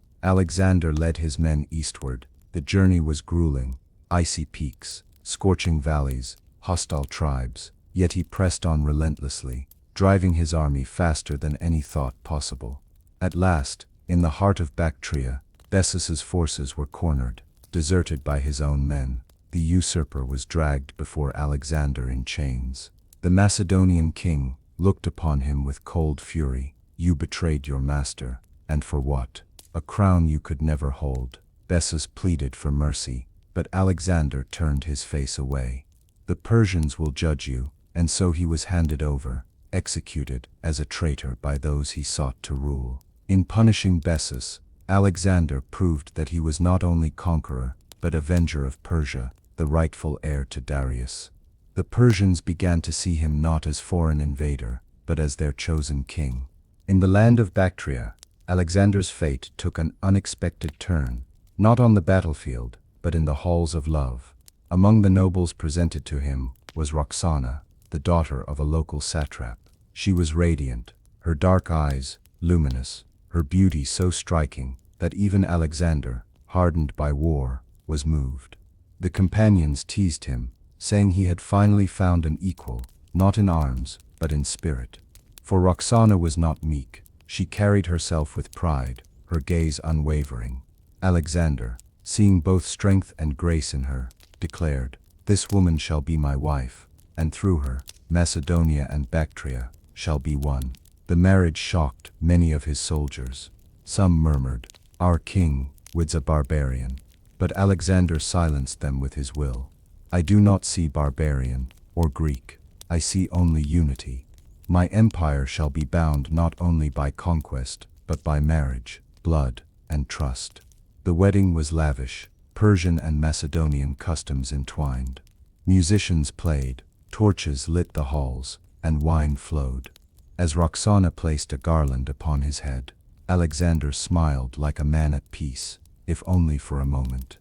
Alexander led his men eastward. The journey was grueling: icy peaks, scorching valleys, hostile tribes, yet he pressed on relentlessly, driving his army faster than any thought possible. At last, in the heart of Bactria, Bessus's forces were cornered. Deserted by his own men, the usurper was dragged before Alexander in chains. The Macedonian king looked upon him with cold fury. "You betrayed your master, and for what? A crown you could never hold." Bessus pleaded for mercy, but Alexander turned his face away. "The Persians will judge you," and so he was handed over, executed as a traitor by those he sought to rule. In punishing Bessus, Alexander proved that he was not only conqueror, but avenger of Persia, the rightful heir to Darius. The Persians began to see him not as foreign invader, but as their chosen king. In the land of Bactria, Alexander's fate took an unexpected turn, not on the battlefield, but in the halls of love. Among the nobles presented to him was Roxana, the daughter of a local satrap. She was radiant, her dark eyes luminous, her beauty so striking that even Alexander, hardened by war, was moved. The companions teased him, saying he had finally found an equal, not in arms, but in spirit. For Roxana was not meek, she carried herself with pride, her gaze unwavering. Alexander, seeing both strength and grace in her, declared, "This woman shall be my wife, and through her, Macedonia and Bactria shall be one." The marriage shocked many of his soldiers. Some murmured, "Our king wids a barbarian." But Alexander silenced them with his will. "I do not see barbarian or Greek, I see only unity. My empire shall be bound not only by conquest, but by marriage, blood, and trust." The wedding was lavish, Persian and Macedonian customs entwined. Musicians played, torches lit the halls, and wine flowed. As Roxana placed a garland upon his head, Alexander smiled like a man at peace, if only for a moment.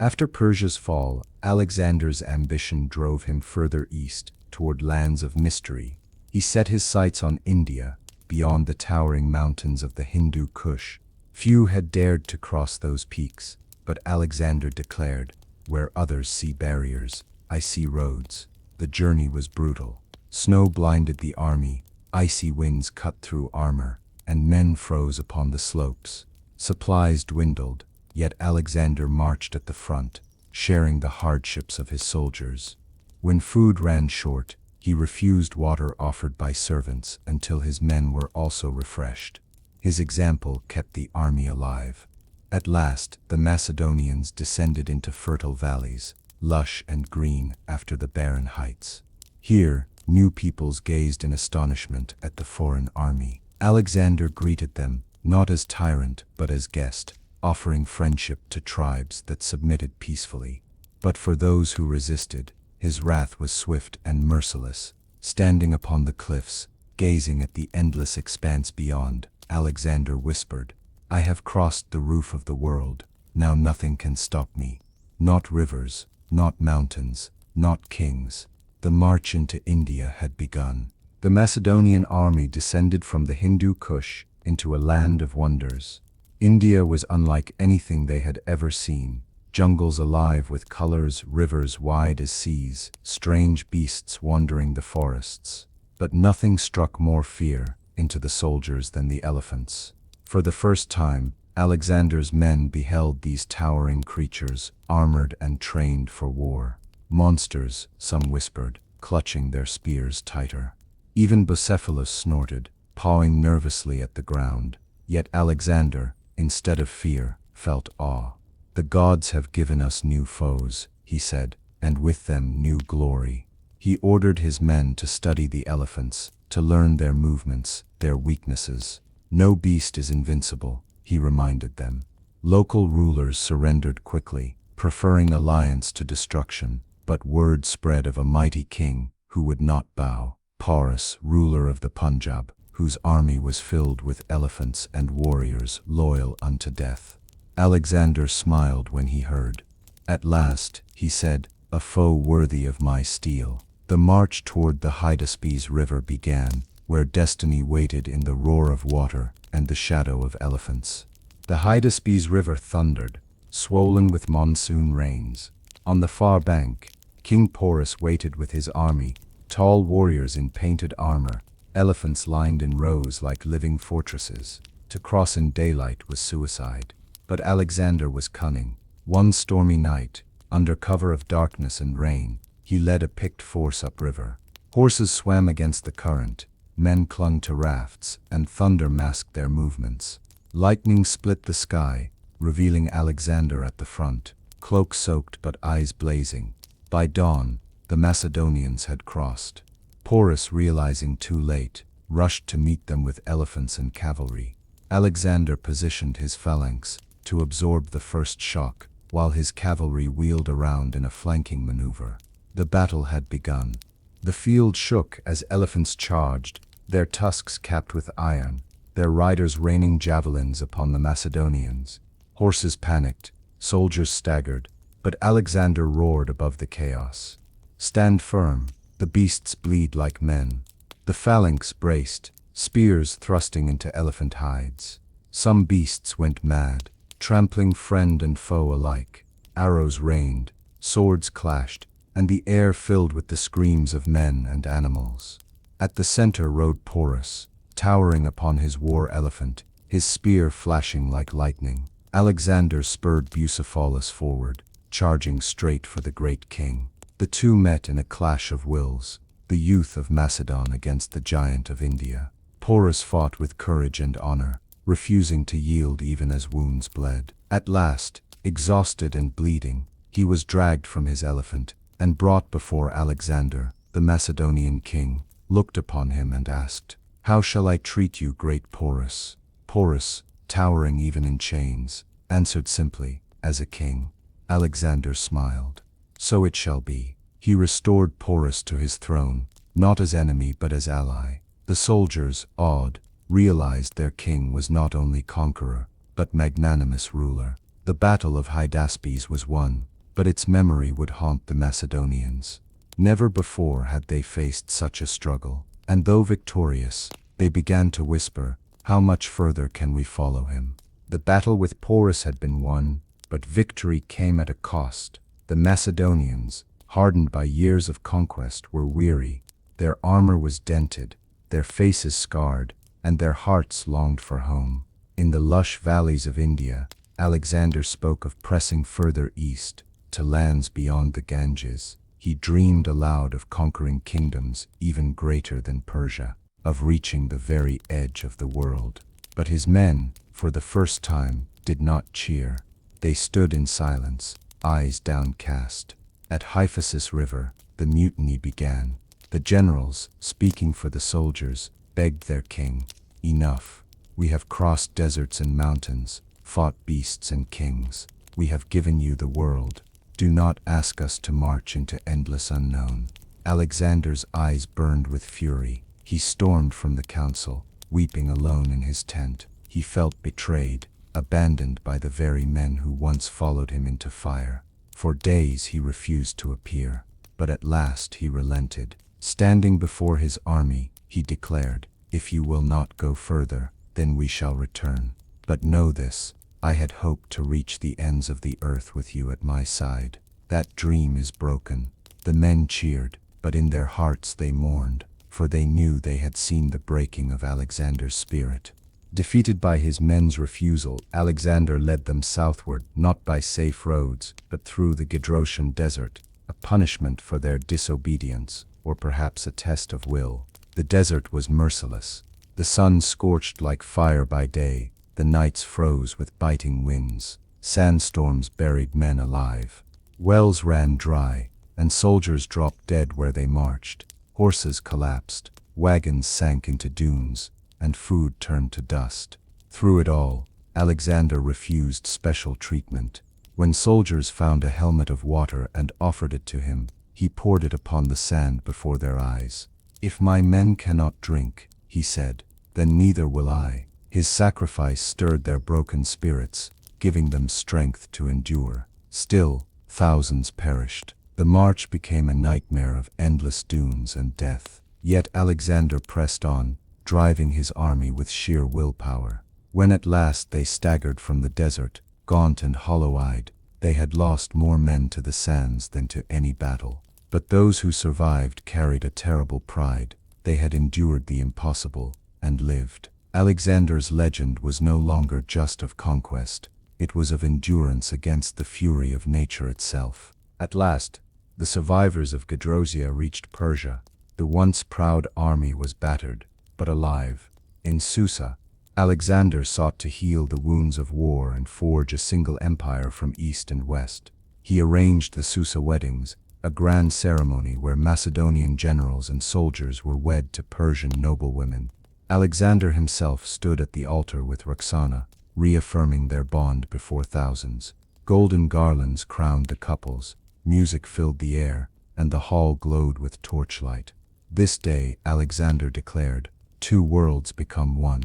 After Persia's fall, Alexander's ambition drove him further east, toward lands of mystery. He set his sights on India, beyond the towering mountains of the Hindu Kush. Few had dared to cross those peaks, but Alexander declared, "Where others see barriers, I see roads." The journey was brutal. Snow blinded the army, icy winds cut through armor, and men froze upon the slopes. Supplies dwindled, yet Alexander marched at the front, sharing the hardships of his soldiers. When food ran short, he refused water offered by servants until his men were also refreshed. His example kept the army alive. At last, the Macedonians descended into fertile valleys, lush and green after the barren heights. Here, new peoples gazed in astonishment at the foreign army. Alexander greeted them, not as tyrant but as guest, offering friendship to tribes that submitted peacefully. But for those who resisted, his wrath was swift and merciless. Standing upon the cliffs, gazing at the endless expanse beyond, Alexander whispered, "I have crossed the roof of the world, now nothing can stop me. Not rivers, not mountains, not kings." The march into India had begun. The Macedonian army descended from the Hindu Kush into a land of wonders. India was unlike anything they had ever seen. Jungles alive with colors, rivers wide as seas, strange beasts wandering the forests. But nothing struck more fear into the soldiers than the elephants. For the first time, Alexander's men beheld these towering creatures, armored and trained for war. Monsters, some whispered, clutching their spears tighter. Even Bucephalus snorted, pawing nervously at the ground. Yet Alexander, instead of fear, felt awe. "The gods have given us new foes," he said, "and with them new glory." He ordered his men to study the elephants, to learn their movements, their weaknesses. No beast is invincible, he reminded them. Local rulers surrendered quickly, preferring alliance to destruction, but word spread of a mighty king who would not bow. Porus, ruler of the Punjab, whose army was filled with elephants and warriors loyal unto death. Alexander smiled when he heard. At last, he said, a foe worthy of my steel. The march toward the Hydaspes River began, where destiny waited in the roar of water and the shadow of elephants. The Hydaspes River thundered, swollen with monsoon rains. On the far bank, King Porus waited with his army, tall warriors in painted armor, elephants lined in rows like living fortresses. To cross in daylight was suicide. But Alexander was cunning. One stormy night, under cover of darkness and rain, he led a picked force upriver. Horses swam against the current, men clung to rafts, and thunder masked their movements. Lightning split the sky, revealing Alexander at the front, cloak soaked but eyes blazing. By dawn, the Macedonians had crossed. Porus, realizing too late, rushed to meet them with elephants and cavalry. Alexander positioned his phalanx to absorb the first shock, while his cavalry wheeled around in a flanking maneuver. The battle had begun. The field shook as elephants charged, their tusks capped with iron, their riders raining javelins upon the Macedonians. Horses panicked, soldiers staggered, but Alexander roared above the chaos. Stand firm, the beasts bleed like men. The phalanx braced, spears thrusting into elephant hides. Some beasts went mad, trampling friend and foe alike. Arrows rained, swords clashed, and the air filled with the screams of men and animals. At the center rode Porus, towering upon his war elephant, his spear flashing like lightning. Alexander spurred Bucephalus forward, charging straight for the great king. The two met in a clash of wills, the youth of Macedon against the giant of India. Porus fought with courage and honor, refusing to yield even as wounds bled. At last, exhausted and bleeding, he was dragged from his elephant and brought before Alexander. The Macedonian king looked upon him and asked, "How shall I treat you, great Porus?" Porus, towering even in chains, answered simply, "As a king." Alexander smiled. "So it shall be." He restored Porus to his throne, not as enemy but as ally. The soldiers, awed, realized their king was not only conqueror, but magnanimous ruler. The Battle of Hydaspes was won, but its memory would haunt the Macedonians. Never before had they faced such a struggle, and though victorious, they began to whisper, "How much further can we follow him?" The battle with Porus had been won, but victory came at a cost. The Macedonians, hardened by years of conquest, were weary. Their armor was dented, their faces scarred, and their hearts longed for home. In the lush valleys of India, Alexander spoke of pressing further east, to lands beyond the Ganges. He dreamed aloud of conquering kingdoms even greater than Persia, of reaching the very edge of the world. But his men, for the first time, did not cheer. They stood in silence, eyes downcast. At Hyphasis River, the mutiny began. The generals, speaking for the soldiers, begged their king, "Enough. We have crossed deserts and mountains, fought beasts and kings. We have given you the world. Do not ask us to march into endless unknown." Alexander's eyes burned with fury. He stormed from the council, weeping alone in his tent. He felt betrayed, abandoned by the very men who once followed him into fire. For days he refused to appear, but at last he relented. Standing before his army, he declared, "If you will not go further, then we shall return. But know this, I had hoped to reach the ends of the earth with you at my side. That dream is broken." The men cheered, but in their hearts they mourned, for they knew they had seen the breaking of Alexander's spirit. Defeated by his men's refusal, Alexander led them southward, not by safe roads, but through the Gedrosian desert, a punishment for their disobedience, or perhaps a test of will. The desert was merciless. The sun scorched like fire by day, the nights froze with biting winds. Sandstorms buried men alive. Wells ran dry, and soldiers dropped dead where they marched. Horses collapsed, wagons sank into dunes, and food turned to dust. Through it all, Alexander refused special treatment. When soldiers found a helmet of water and offered it to him, he poured it upon the sand before their eyes. "If my men cannot drink," he said, "then neither will I." His sacrifice stirred their broken spirits, giving them strength to endure. Still, thousands perished. The march became a nightmare of endless dunes and death. Yet Alexander pressed on, driving his army with sheer willpower. When at last they staggered from the desert, gaunt and hollow-eyed, they had lost more men to the sands than to any battle. But those who survived carried a terrible pride. They had endured the impossible and lived. Alexander's legend was no longer just of conquest. It was of endurance against the fury of nature itself. At last, the survivors of Gedrosia reached Persia. The once proud army was battered, but alive. In Susa, Alexander sought to heal the wounds of war and forge a single empire from east and west. He arranged the Susa weddings, a grand ceremony where Macedonian generals and soldiers were wed to Persian noblewomen. Alexander himself stood at the altar with Roxana, reaffirming their bond before thousands. Golden garlands crowned the couples, music filled the air, and the hall glowed with torchlight. This day, Alexander declared, two worlds become one.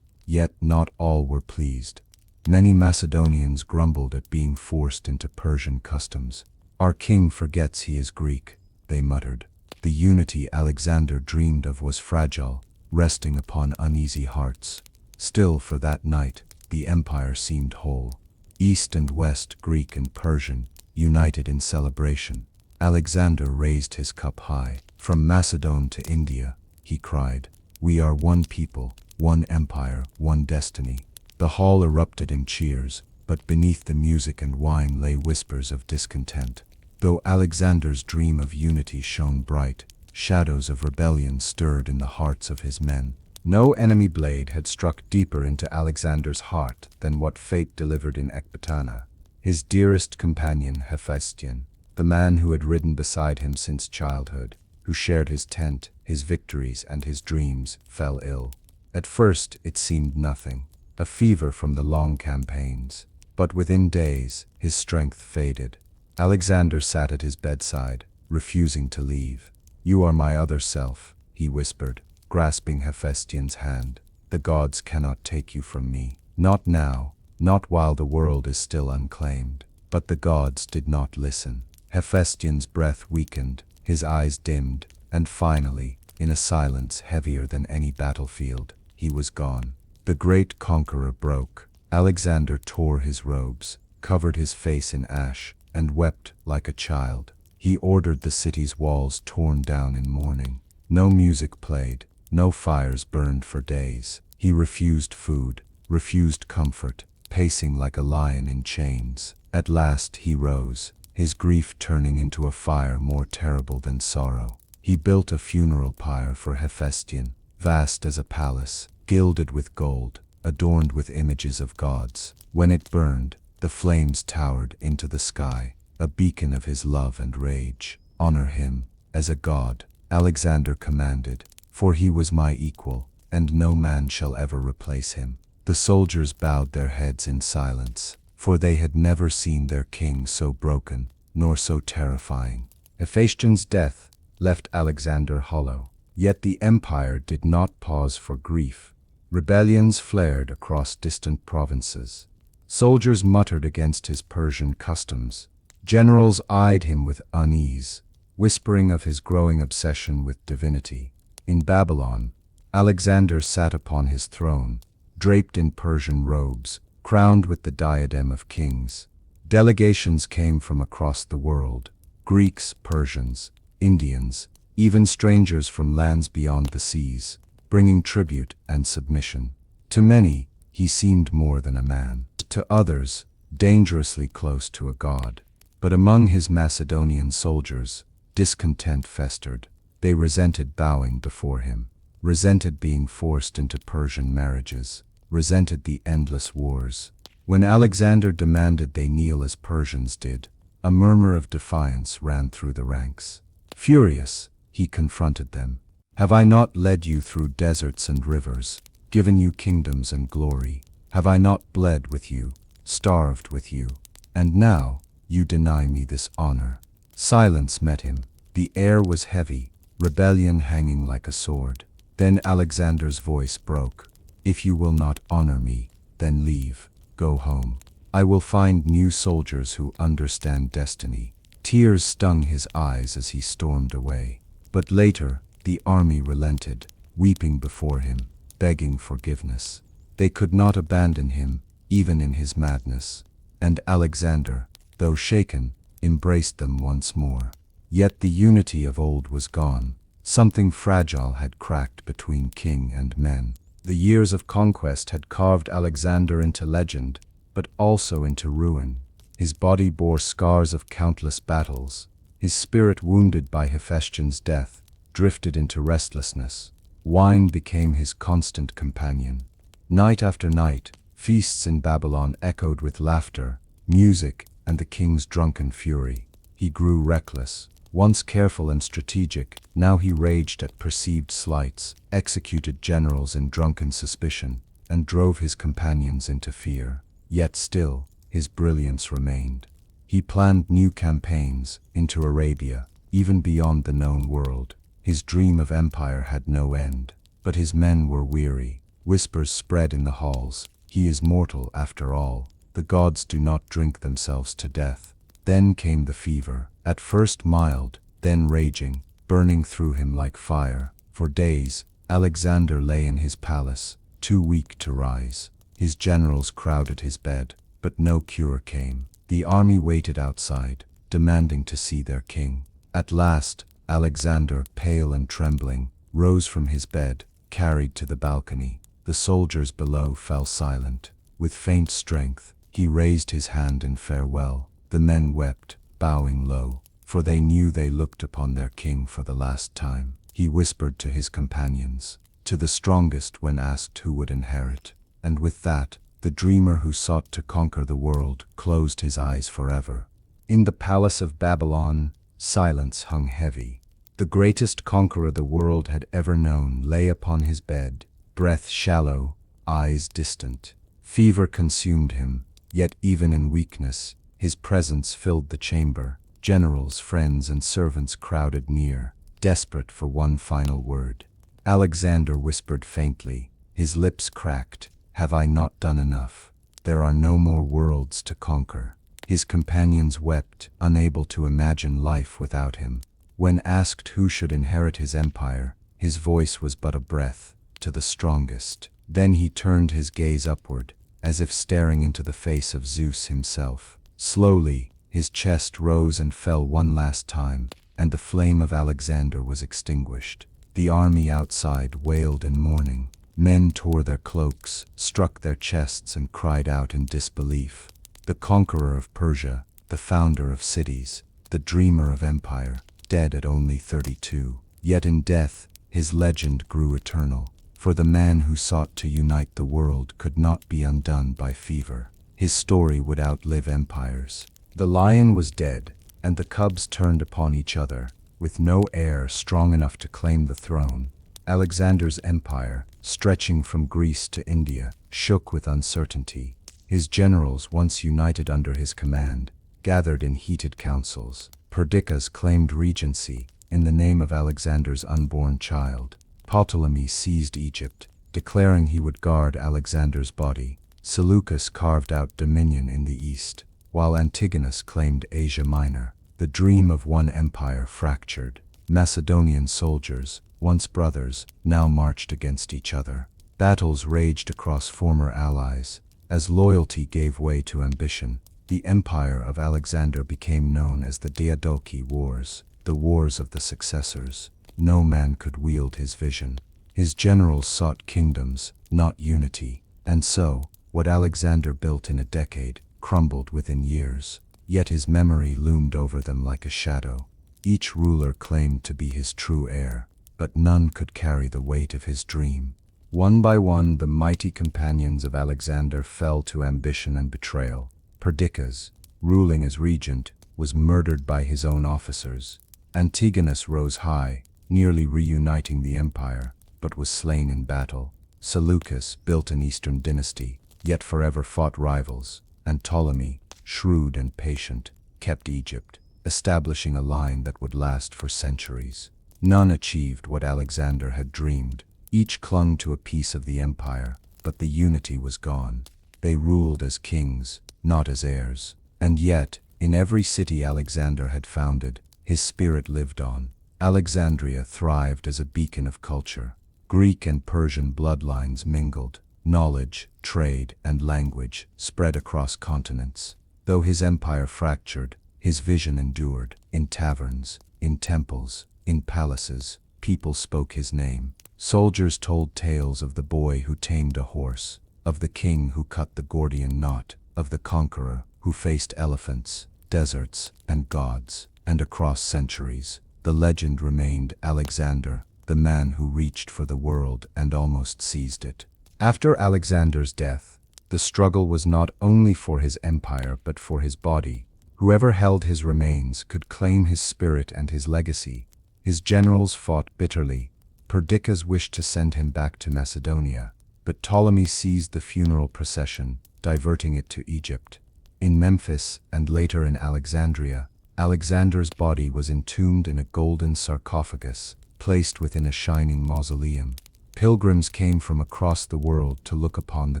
Yet not all were pleased. Many Macedonians grumbled at being forced into Persian customs. "Our king forgets he is Greek," they muttered. The unity Alexander dreamed of was fragile, resting upon uneasy hearts. Still, for that night, the empire seemed whole. East and West, Greek and Persian, united in celebration. Alexander raised his cup high. "From Macedon to India," he cried, "we are one people, one empire, one destiny." The hall erupted in cheers, but beneath the music and wine lay whispers of discontent. Though Alexander's dream of unity shone bright, shadows of rebellion stirred in the hearts of his men. No enemy blade had struck deeper into Alexander's heart than what fate delivered in Ecbatana. His dearest companion, Hephaestion, the man who had ridden beside him since childhood, who shared his tent, his victories, and his dreams, fell ill. At first it seemed nothing, a fever from the long campaigns. But within days, his strength faded. Alexander sat at his bedside, refusing to leave. "You are my other self," he whispered, grasping Hephaestion's hand. "The gods cannot take you from me. Not now, not while the world is still unclaimed." But the gods did not listen. Hephaestion's breath weakened, his eyes dimmed, and finally, in a silence heavier than any battlefield, he was gone. The great conqueror broke. Alexander tore his robes, covered his face in ash, and wept like a child. He ordered the city's walls torn down in mourning. No music played, no fires burned for days. He refused food, refused comfort, pacing like a lion in chains. At last he rose, his grief turning into a fire more terrible than sorrow. He built a funeral pyre for Hephaestion, vast as a palace, gilded with gold, adorned with images of gods. When it burned, the flames towered into the sky, a beacon of his love and rage. "Honor him, as a god," Alexander commanded, "for he was my equal, and no man shall ever replace him." The soldiers bowed their heads in silence, for they had never seen their king so broken, nor so terrifying. Hephaestion's death left Alexander hollow. Yet the empire did not pause for grief. Rebellions flared across distant provinces. Soldiers muttered against his Persian customs. Generals eyed him with unease, whispering of his growing obsession with divinity. In Babylon, Alexander sat upon his throne, draped in Persian robes, crowned with the diadem of kings. Delegations came from across the world: Greeks, Persians, Indians, even strangers from lands beyond the seas, bringing tribute and submission. To many, he seemed more than a man. To others, dangerously close to a god. But among his Macedonian soldiers, discontent festered. They resented bowing before him, resented being forced into Persian marriages, resented the endless wars. When Alexander demanded they kneel as Persians did, a murmur of defiance ran through the ranks. Furious, he confronted them. "Have I not led you through deserts and rivers, given you kingdoms and glory? Have I not bled with you, starved with you, and now you deny me this honor?" Silence met him. The air was heavy, rebellion hanging like a sword. Then Alexander's voice broke. "If you will not honor me, then leave, go home. I will find new soldiers who understand destiny." Tears stung his eyes as he stormed away. But later, the army relented, weeping before him, begging forgiveness. They could not abandon him, even in his madness. And Alexander, though shaken, embraced them once more. Yet the unity of old was gone. Something fragile had cracked between king and men. The years of conquest had carved Alexander into legend, but also into ruin. His body bore scars of countless battles. His spirit, wounded by Hephaestion's death, drifted into restlessness. Wine became his constant companion. Night after night, feasts in Babylon echoed with laughter, music, and the king's drunken fury. He grew reckless. Once careful and strategic, now he raged at perceived slights, executed generals in drunken suspicion, and drove his companions into fear. Yet still, his brilliance remained. He planned new campaigns into Arabia, even beyond the known world. His dream of empire had no end, but his men were weary. Whispers spread in the halls. "He is mortal after all. The gods do not drink themselves to death." Then came the fever, at first mild, then raging, burning through him like fire. For days, Alexander lay in his palace, too weak to rise. His generals crowded his bed, but no cure came. The army waited outside, demanding to see their king. At last, Alexander, pale and trembling, rose from his bed, carried to the balcony. The soldiers below fell silent. With faint strength, he raised his hand in farewell. The men wept, bowing low, for they knew they looked upon their king for the last time. He whispered to his companions, "To the strongest," when asked who would inherit. And with that, the dreamer who sought to conquer the world closed his eyes forever. In the palace of Babylon, silence hung heavy. The greatest conqueror the world had ever known lay upon his bed, breath shallow, eyes distant. Fever consumed him, yet even in weakness, his presence filled the chamber. Generals, friends, and servants crowded near, desperate for one final word. Alexander whispered faintly, his lips cracked, "Have I not done enough? There are no more worlds to conquer." His companions wept, unable to imagine life without him. When asked who should inherit his empire, his voice was but a breath, "To the strongest." Then he turned his gaze upward, as if staring into the face of Zeus himself. Slowly, his chest rose and fell one last time, and the flame of Alexander was extinguished. The army outside wailed in mourning. Men tore their cloaks, struck their chests, and cried out in disbelief. The conqueror of Persia, the founder of cities, the dreamer of empire, dead at only 32. Yet in death, his legend grew eternal, for the man who sought to unite the world could not be undone by fever. His story would outlive empires. The lion was dead, and the cubs turned upon each other, with no heir strong enough to claim the throne. Alexander's empire, stretching from Greece to India, shook with uncertainty. His generals, once united under his command, gathered in heated councils. Perdiccas claimed regency in the name of Alexander's unborn child. Ptolemy seized Egypt, declaring he would guard Alexander's body. Seleucus carved out dominion in the east, while Antigonus claimed Asia Minor. The dream of one empire fractured. Macedonian soldiers, once brothers, now marched against each other. Battles raged across former allies. As loyalty gave way to ambition, the empire of Alexander became known as the Diadochi Wars, the wars of the successors. No man could wield his vision. His generals sought kingdoms, not unity. And so, what Alexander built in a decade crumbled within years. Yet his memory loomed over them like a shadow. Each ruler claimed to be his true heir, but none could carry the weight of his dream. One by one, the mighty companions of Alexander fell to ambition and betrayal. Perdiccas, ruling as regent, was murdered by his own officers. Antigonus rose high, nearly reuniting the empire, but was slain in battle. Seleucus built an eastern dynasty, yet forever fought rivals, and Ptolemy, shrewd and patient, kept Egypt, establishing a line that would last for centuries. None achieved what Alexander had dreamed. Each clung to a piece of the empire, but the unity was gone. They ruled as kings, not as heirs. And yet, in every city Alexander had founded, his spirit lived on. Alexandria thrived as a beacon of culture. Greek and Persian bloodlines mingled. Knowledge, trade, and language spread across continents. Though his empire fractured, his vision endured. In taverns, in temples, in palaces, people spoke his name. Soldiers told tales of the boy who tamed a horse, of the king who cut the Gordian knot, of the conqueror who faced elephants, deserts, and gods. And across centuries, the legend remained Alexander, the man who reached for the world and almost seized it. After Alexander's death, the struggle was not only for his empire but for his body. Whoever held his remains could claim his spirit and his legacy. His generals fought bitterly. Perdiccas wished to send him back to Macedonia, but Ptolemy seized the funeral procession, diverting it to Egypt. In Memphis and later in Alexandria, Alexander's body was entombed in a golden sarcophagus, placed within a shining mausoleum. Pilgrims came from across the world to look upon the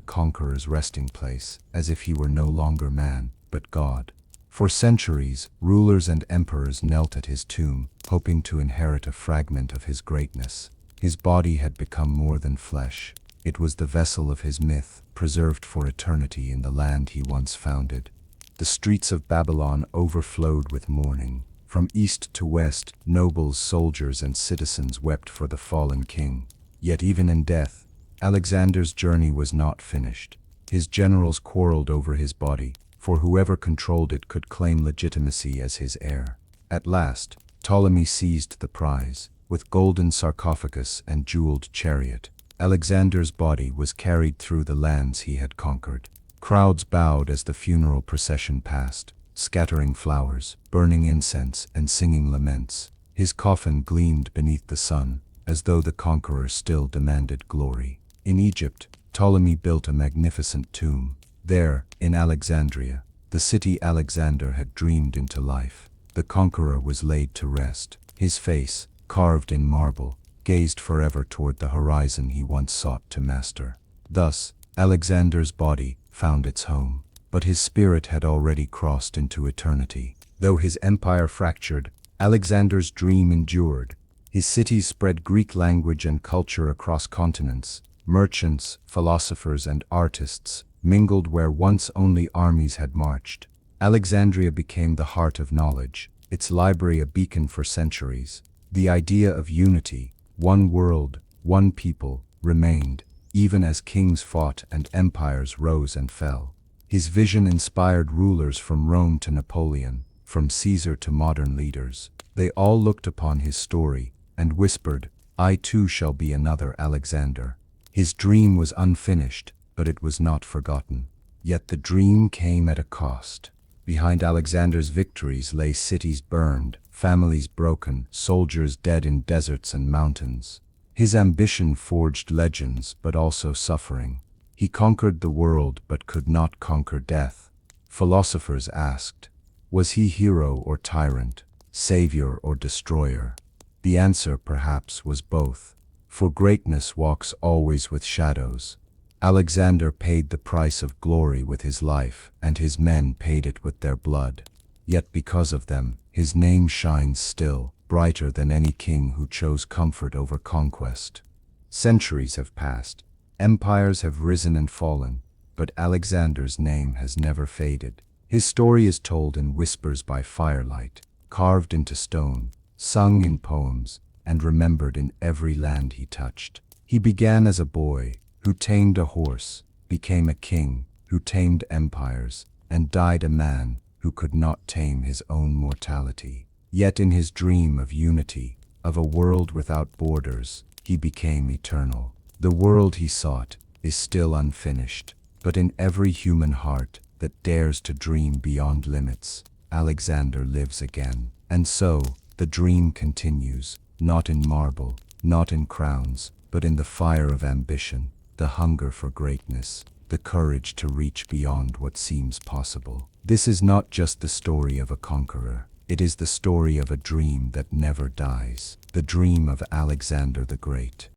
conqueror's resting place, as if he were no longer man, but God. For centuries, rulers and emperors knelt at his tomb, hoping to inherit a fragment of his greatness. His body had become more than flesh. It was the vessel of his myth, preserved for eternity in the land he once founded. The streets of Babylon overflowed with mourning. From east to west, nobles, soldiers, and citizens wept for the fallen king. Yet even in death, Alexander's journey was not finished. His generals quarreled over his body, for whoever controlled it could claim legitimacy as his heir. At last, Ptolemy seized the prize. With golden sarcophagus and jeweled chariot, Alexander's body was carried through the lands he had conquered. Crowds bowed as the funeral procession passed, scattering flowers, burning incense, and singing laments. His coffin gleamed beneath the sun, as though the conqueror still demanded glory. In Egypt, Ptolemy built a magnificent tomb. There, in Alexandria, the city Alexander had dreamed into life, the conqueror was laid to rest. His face, carved in marble, gazed forever toward the horizon he once sought to master. Thus, Alexander's body found its home, but his spirit had already crossed into eternity. Though his empire fractured, Alexander's dream endured. His cities spread Greek language and culture across continents. Merchants, philosophers, and artists mingled where once only armies had marched. Alexandria became the heart of knowledge, its library a beacon for centuries. The idea of unity, one world, one people, remained, even as kings fought and empires rose and fell. His vision inspired rulers from Rome to Napoleon, from Caesar to modern leaders. They all looked upon his story and whispered, "I too shall be another Alexander." His dream was unfinished, but it was not forgotten. Yet the dream came at a cost. Behind Alexander's victories lay cities burned, families broken, soldiers dead in deserts and mountains. His ambition forged legends, but also suffering. He conquered the world, but could not conquer death. Philosophers asked, was he hero or tyrant, savior or destroyer? The answer, perhaps, was both. For greatness walks always with shadows. Alexander paid the price of glory with his life, and his men paid it with their blood. Yet because of them, his name shines still, brighter than any king who chose comfort over conquest. Centuries have passed, empires have risen and fallen, but Alexander's name has never faded. His story is told in whispers by firelight, carved into stone, sung in poems, and remembered in every land he touched. He began as a boy who tamed a horse, became a king who tamed empires, and died a man who could not tame his own mortality. Yet in his dream of unity, of a world without borders, he became eternal. The world he sought is still unfinished, but in every human heart that dares to dream beyond limits, Alexander lives again. And so, the dream continues, not in marble, not in crowns, but in the fire of ambition, the hunger for greatness. the courage to reach beyond what seems possible. This is not just the story of a conqueror. It is the story of a dream that never dies, the dream of Alexander the Great.